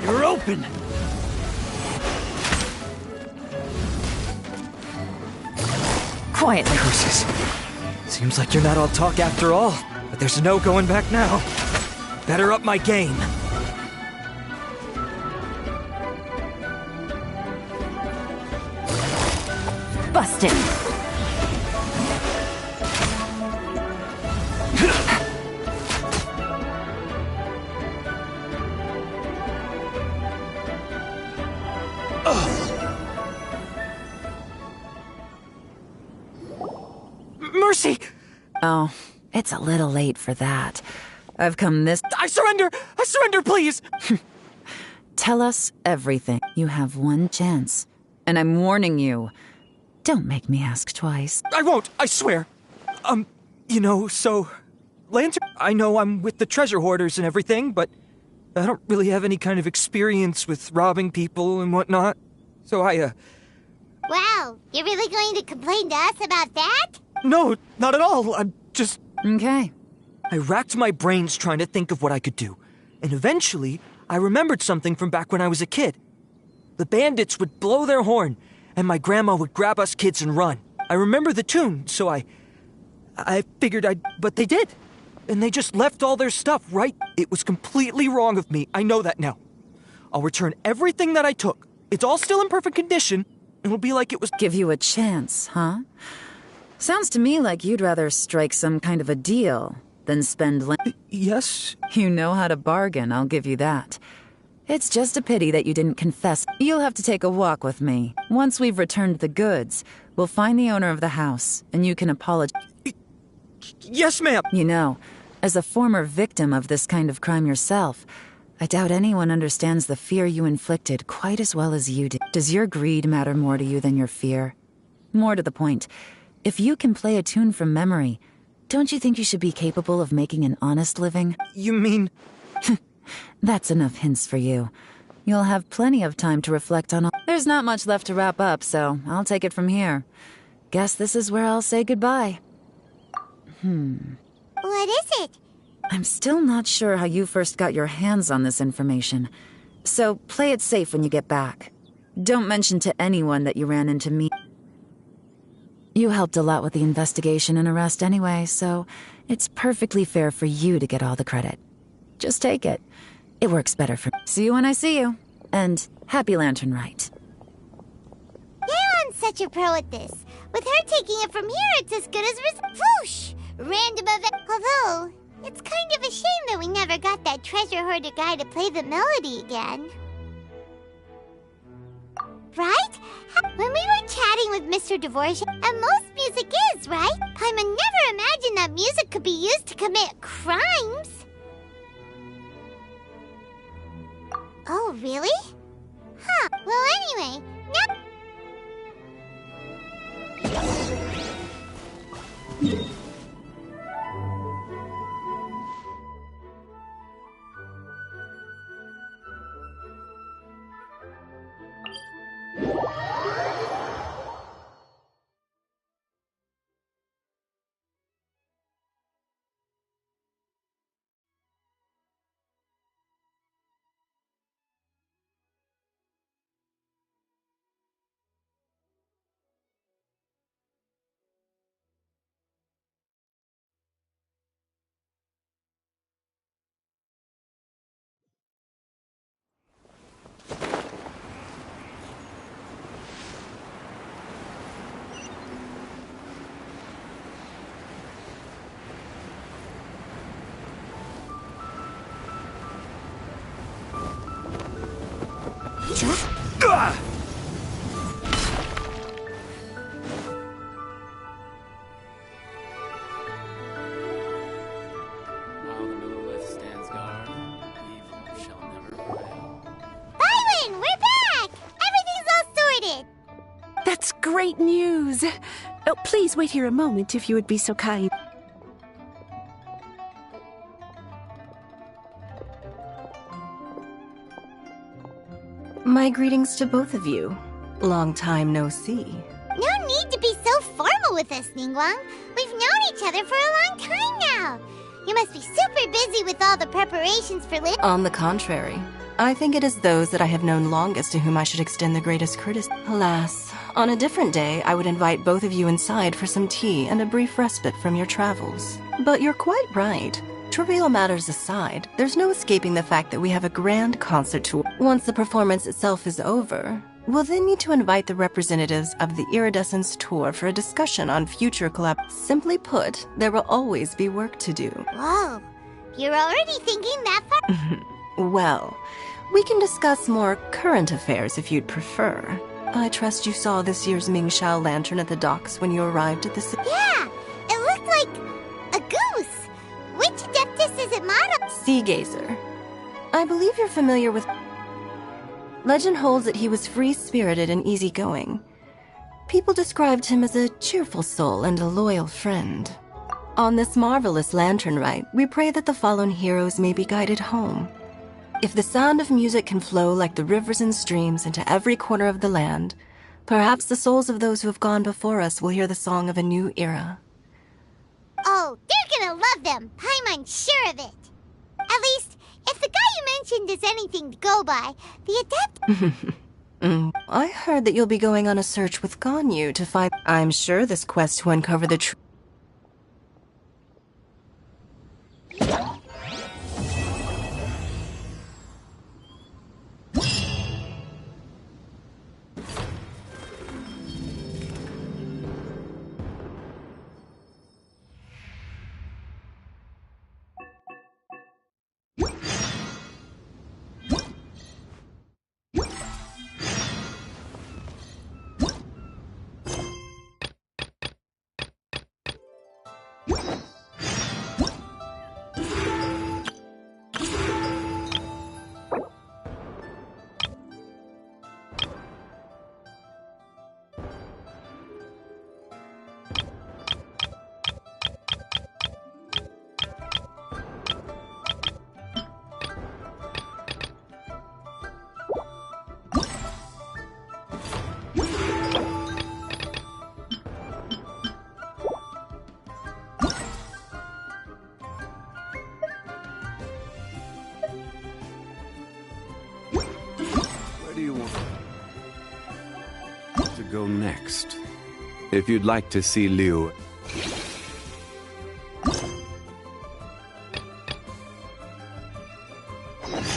You're open! Quietly. Curses. Seems like you're not all talk after all, but there's no going back now. Better up my game. Busted. Mercy! Oh, it's a little late for that. I've come this... I surrender! I surrender, please! Tell us everything. You have one chance. And I'm warning you. Don't make me ask twice. I won't, I swear. Lantern... I know I'm with the treasure hoarders and everything, but I don't really have any kind of experience with robbing people and whatnot. So Wow, you're really going to complain to us about that? No, not at all. I'm just... Okay. I racked my brains trying to think of what I could do. And eventually, I remembered something from back when I was a kid. The bandits would blow their horn, and my grandma would grab us kids and run. I remember the tune, so I figured but they did. And they just left all their stuff, right? It was completely wrong of me. I know that now. I'll return everything that I took. It's all still in perfect condition. It'll be like it was... Give you a chance, huh? Sounds to me like you'd rather strike some kind of a deal than spend... Yes? You know how to bargain, I'll give you that. It's just a pity that you didn't confess. You'll have to take a walk with me. Once we've returned the goods, we'll find the owner of the house, and you can apologize. Yes, ma'am! You know, as a former victim of this kind of crime yourself, I doubt anyone understands the fear you inflicted quite as well as you did. Does your greed matter more to you than your fear? More to the point, if you can play a tune from memory, don't you think you should be capable of making an honest living? You mean... That's enough hints for you. You'll have plenty of time to reflect on all. There's not much left to wrap up, so I'll take it from here. Guess this is where I'll say goodbye. What is it? I'm still not sure how you first got your hands on this information. So play it safe when you get back. Don't mention to anyone that you ran into me. You helped a lot with the investigation and arrest anyway, so it's perfectly fair for you to get all the credit. Just take it. It works better for me. See you when I see you. And happy Lantern Rite. Leon's such a pro at this. With her taking it from here, it's as good as whoosh! Random event. Although, it's kind of a shame that we never got that treasure hoarder guy to play the melody again. Right? When we were chatting with Mr. Dvorak, and most music is, right? Paimon never imagined that music could be used to commit crimes. Oh, really? Huh. Well, anyway, now... While the Millilith stands guard, evil shall never prevail. Byron, we're back! Everything's all sorted! That's great news. Oh, please wait here a moment if you would be so kind. My greetings to both of you. Long time no see. No need to be so formal with us, Ningguang. We've known each other for a long time now. You must be super busy with all the preparations for On the contrary, I think it is those that I have known longest to whom I should extend the greatest courtesy. Alas, on a different day, I would invite both of you inside for some tea and a brief respite from your travels. But you're quite right. Trivial matters aside, there's no escaping the fact that we have a grand concert tour. Once the performance itself is over, we'll then need to invite the representatives of the Iridescence Tour for a discussion on future collab. Simply put, there will always be work to do. Whoa, you're already thinking that far? Well, we can discuss more current affairs if you'd prefer. I trust you saw this year's Mingxiao lantern at the docks when you arrived at the city. Yeah, it looked like a goose. Which Adeptus is it modeled? Sea Gazer. I believe you're familiar with... Legend holds that he was free-spirited and easygoing. People described him as a cheerful soul and a loyal friend. On this marvelous lantern rite, we pray that the fallen heroes may be guided home. If the sound of music can flow like the rivers and streams into every corner of the land, perhaps the souls of those who have gone before us will hear the song of a new era. Oh, they're gonna love them. Paimon's sure of it. At least, if the guy you mentioned is anything to go by, the Adept... I heard that you'll be going on a search with Ganyu to find... I'm sure this quest to uncover the truth... you want to go next? If you'd like to see Liu...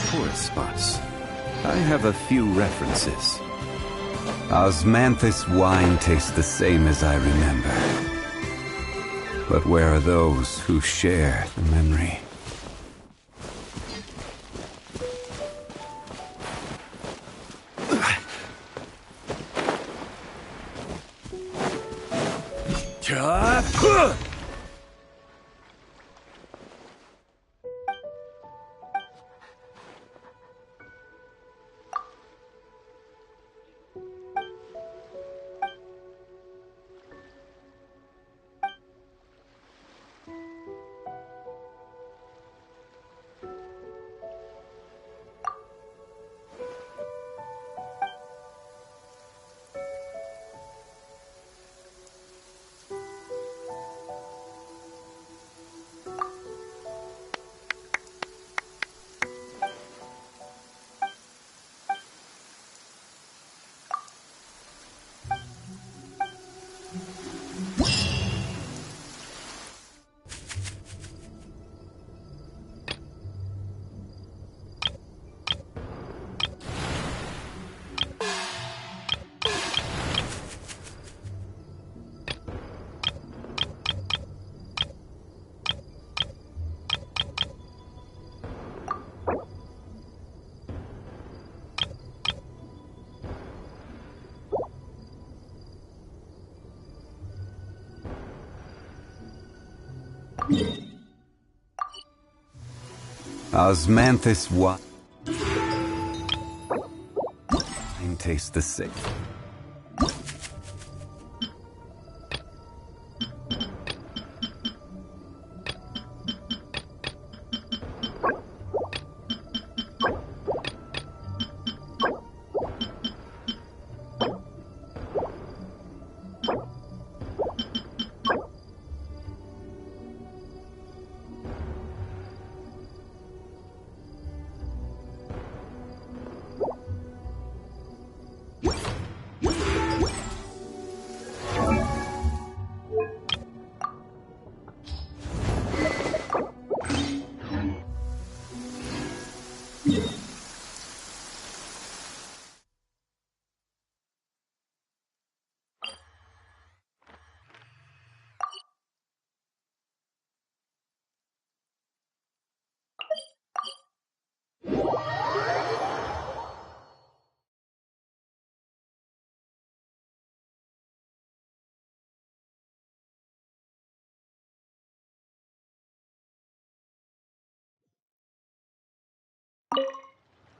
Tourist spots. I have a few references. Osmanthus wine tastes the same as I remember. But where are those who share the memory? Osmanthus wine tastes the same.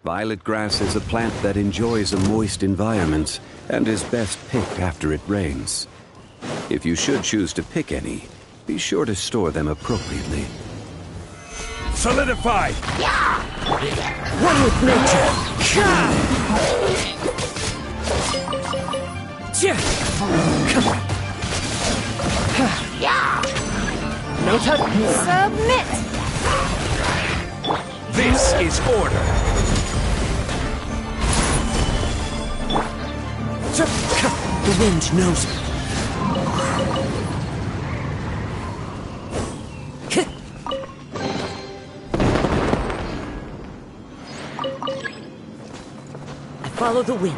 Violet grass is a plant that enjoys a moist environment and is best picked after it rains. If you should choose to pick any, be sure to store them appropriately. Solidify! One with nature! No touch! Submit! This is order! The wind knows it. I follow the wind.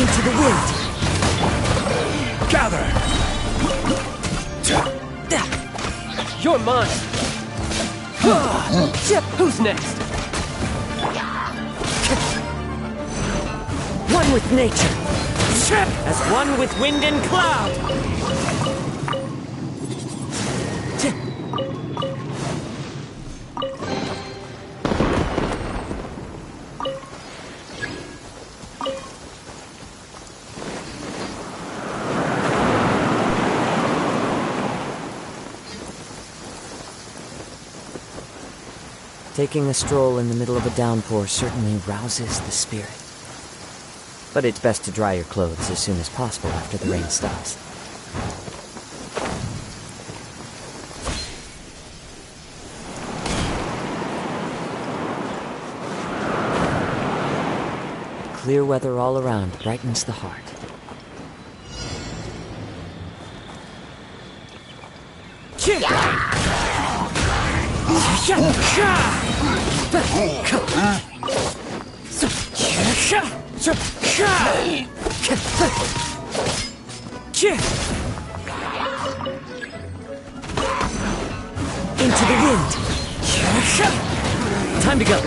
Into the wind! Gather! You're mine! Who's next? One with nature! As one with wind and cloud! Taking a stroll in the middle of a downpour certainly rouses the spirit. But it's best to dry your clothes as soon as possible after the rain stops. Clear weather all around brightens the heart. Into the wind. Time to go.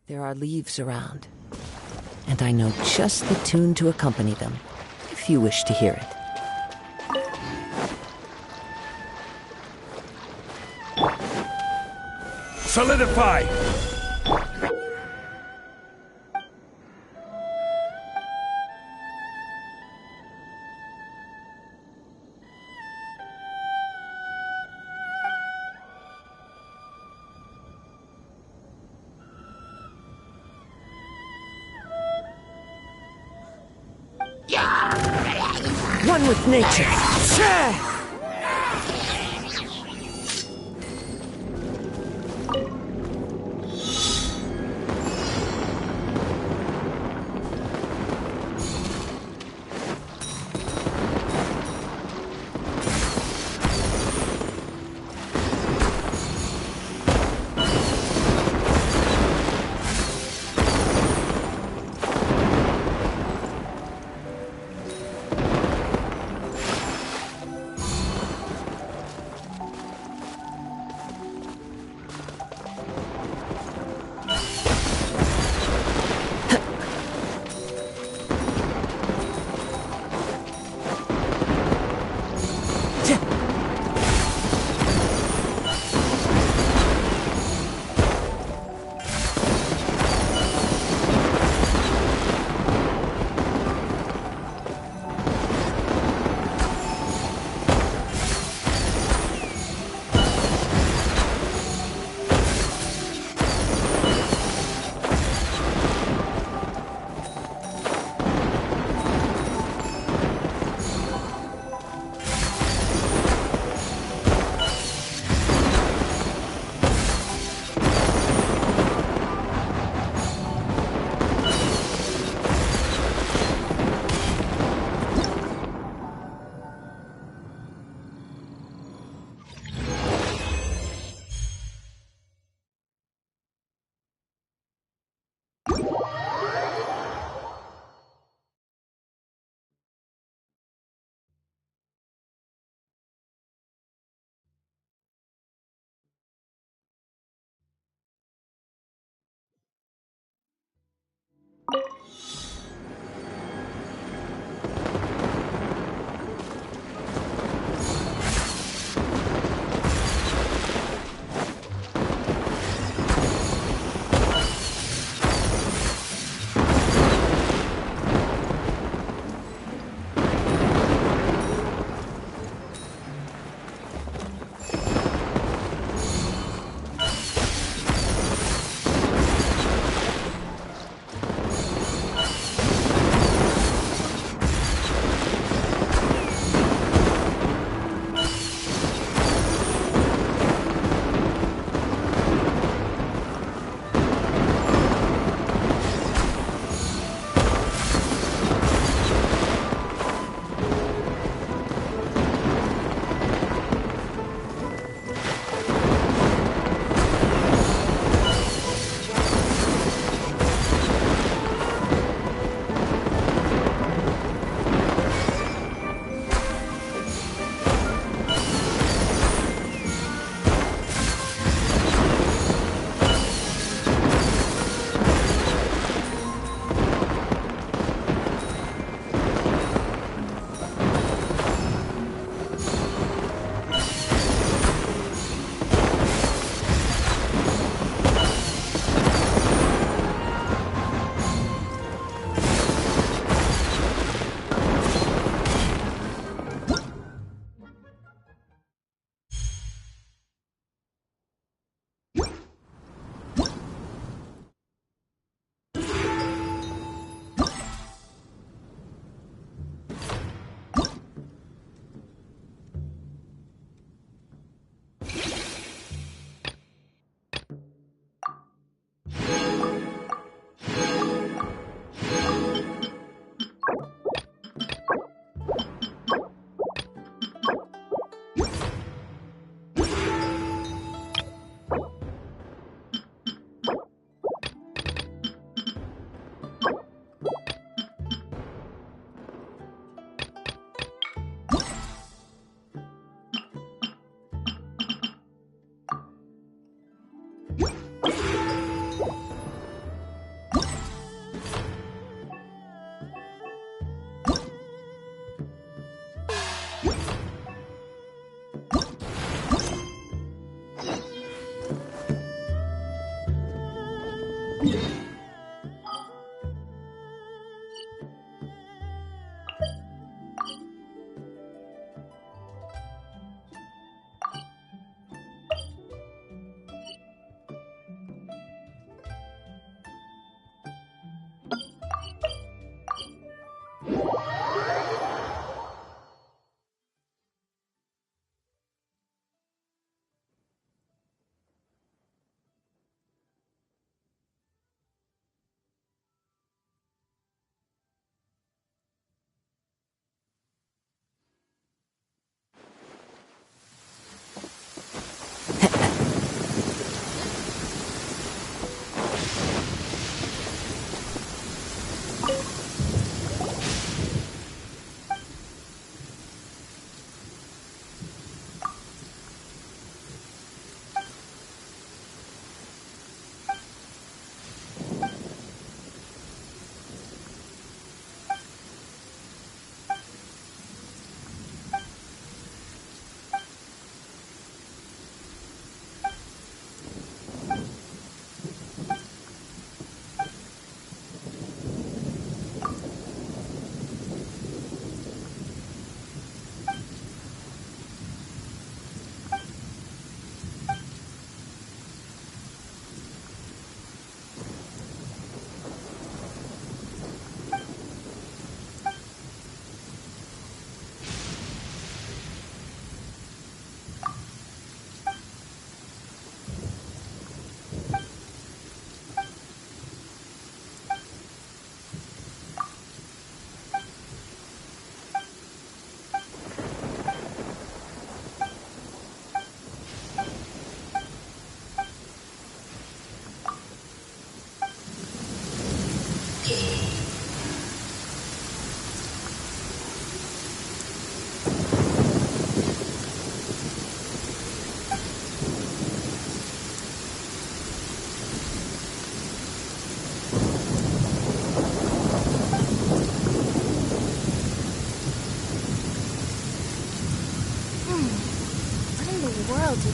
There are leaves around, and I know just the tune to accompany them, if you wish to hear it. Solidify! Yeah! one with nature.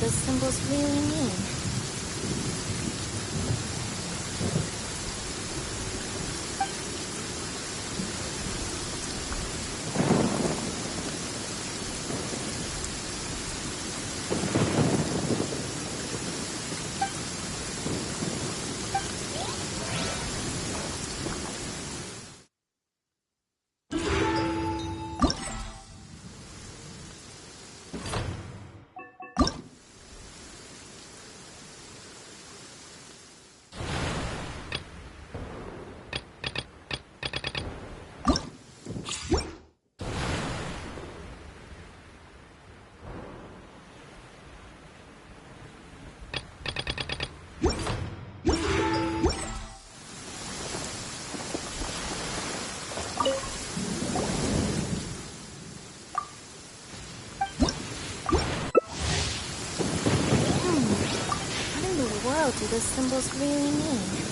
those symbols really mean? What in the world do those symbols really mean?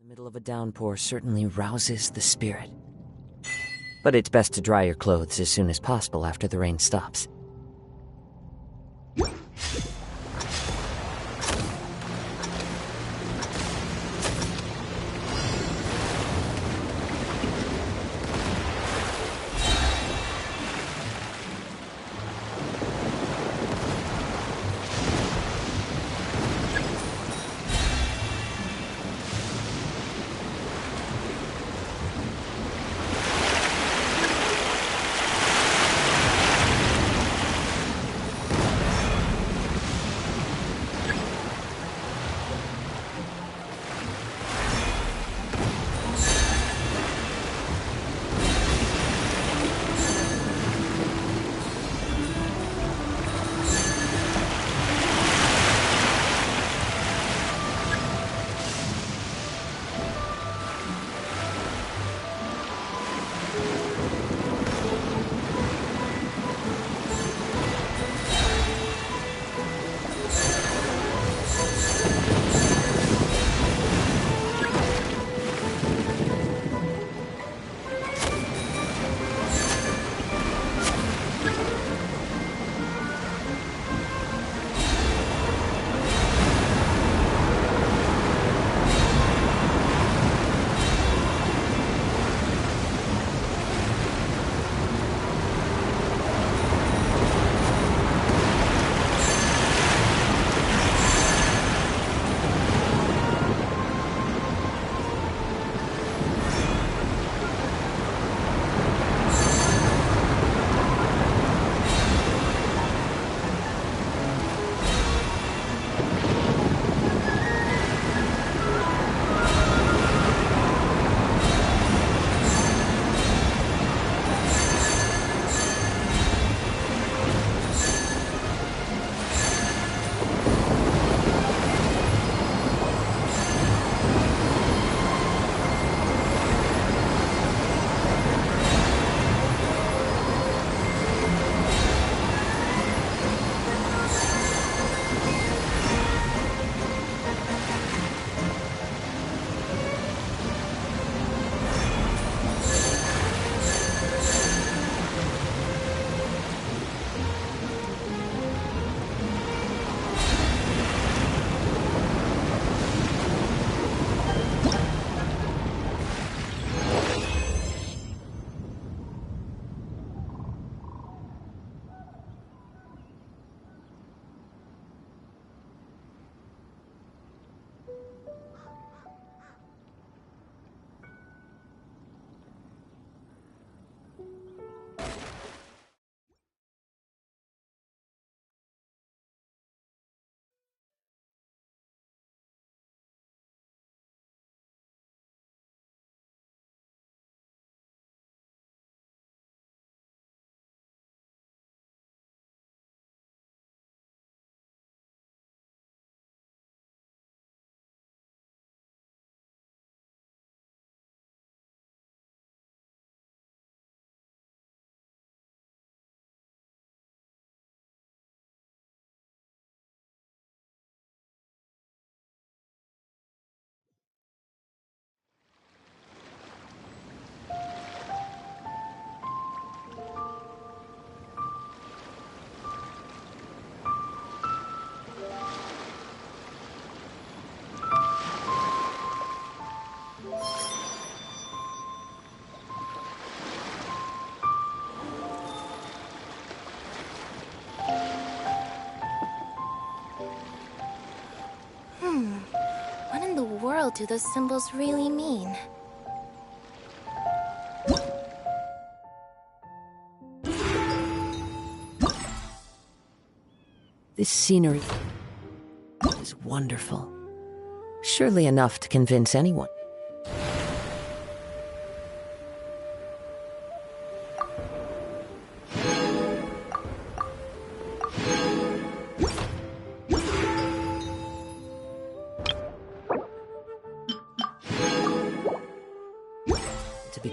In the middle of a downpour certainly rouses the spirit. But it's best to dry your clothes as soon as possible after the rain stops. world do those symbols really mean? This scenery is wonderful. Surely enough to convince anyone. To be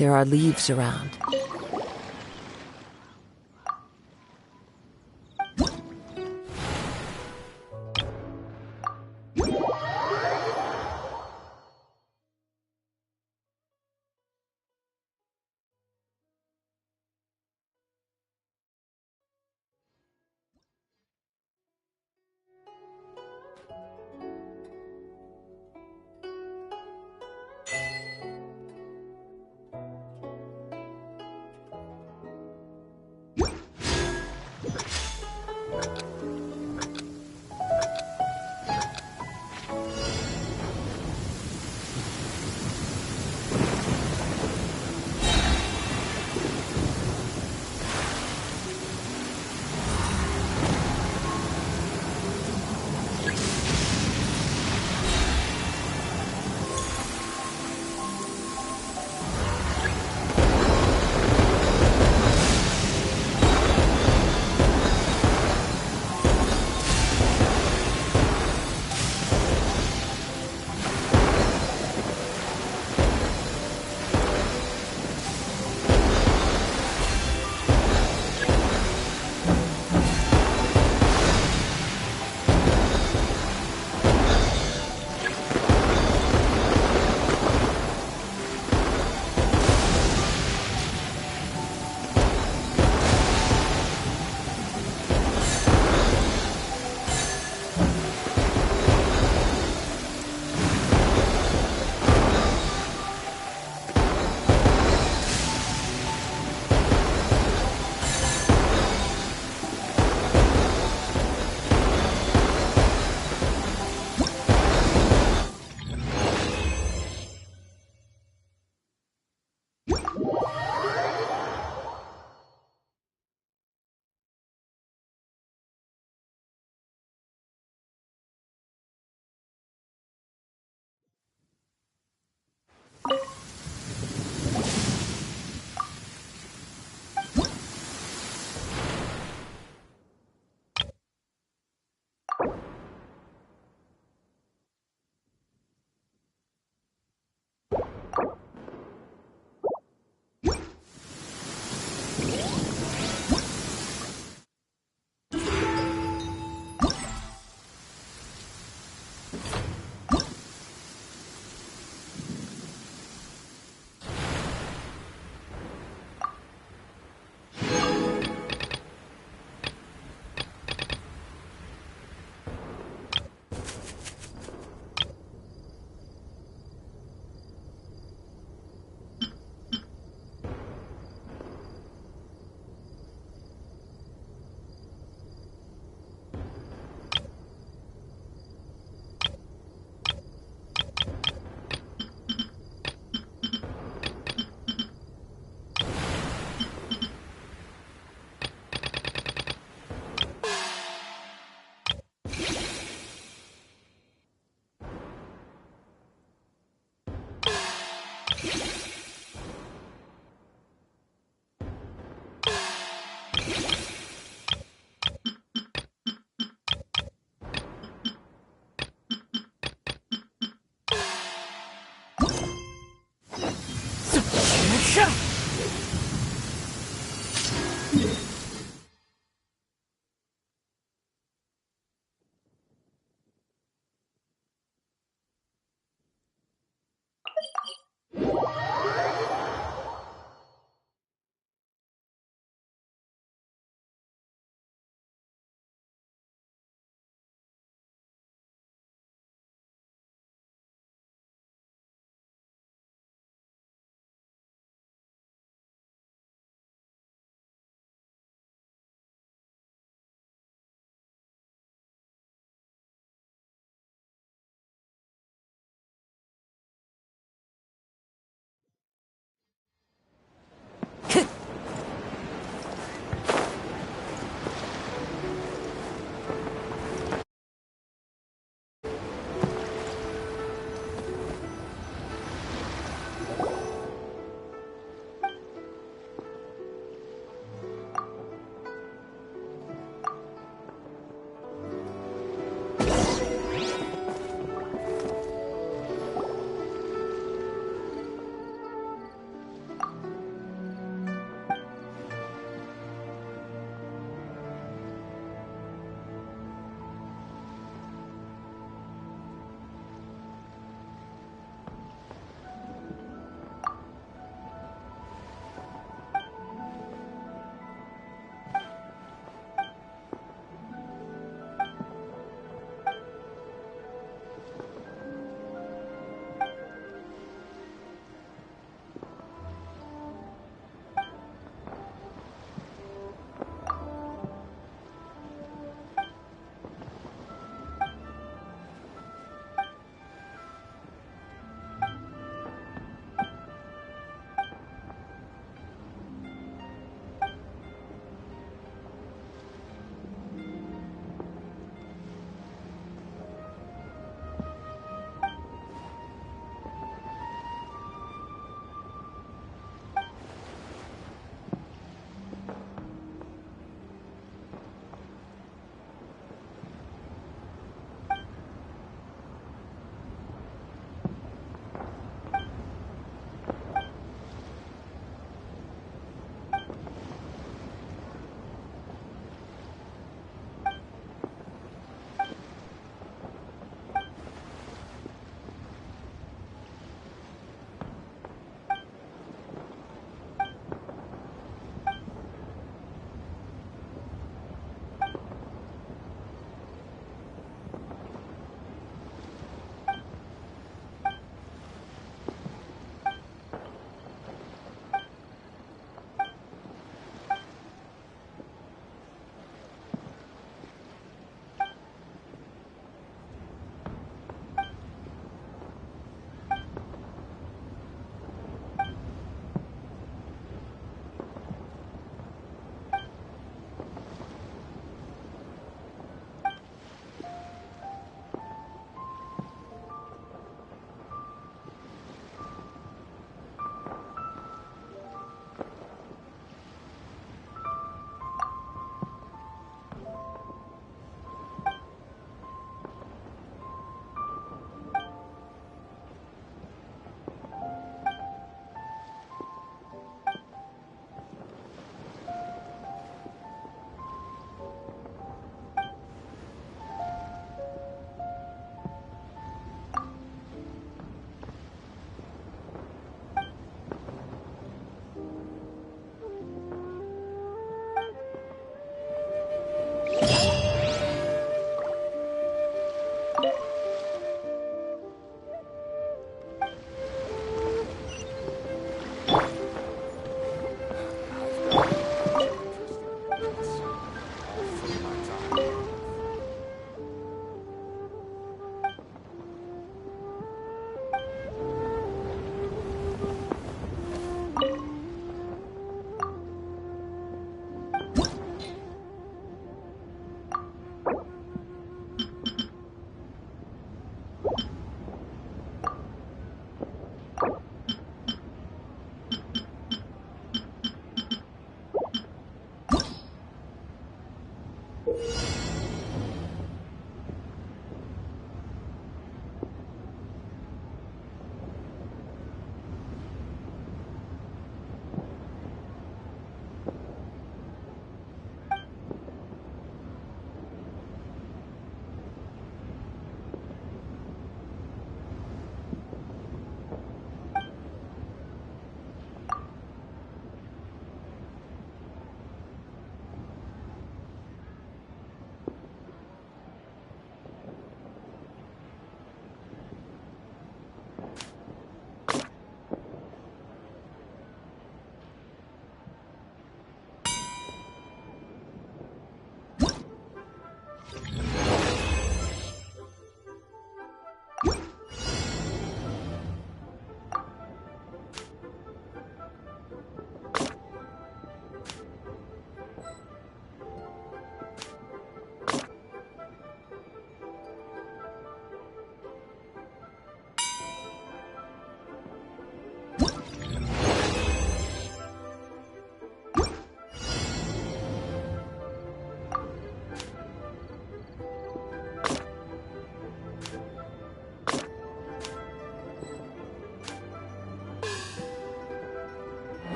There are leaves around.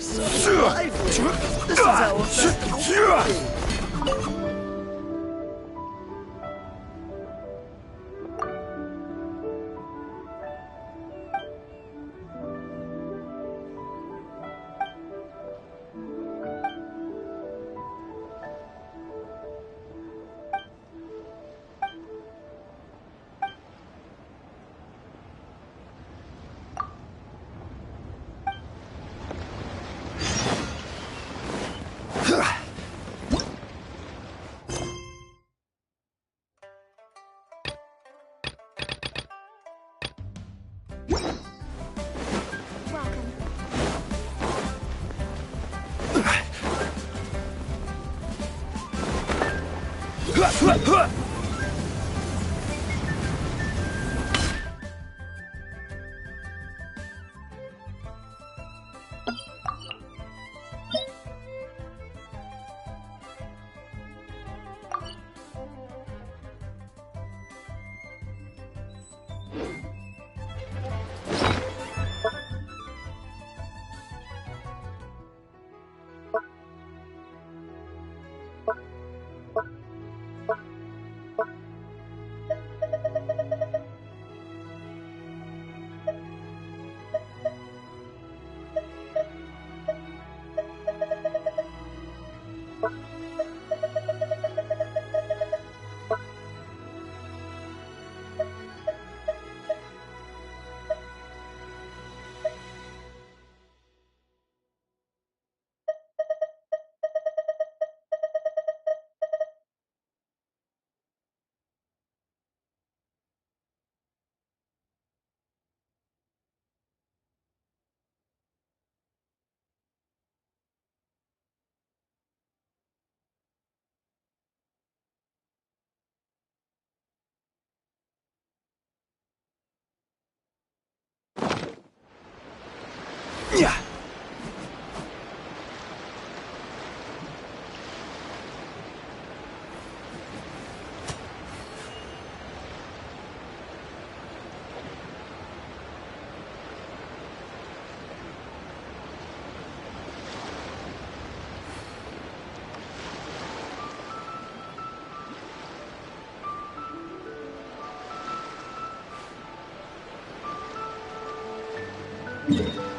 This is how a festival should be. Yeah. Yeah.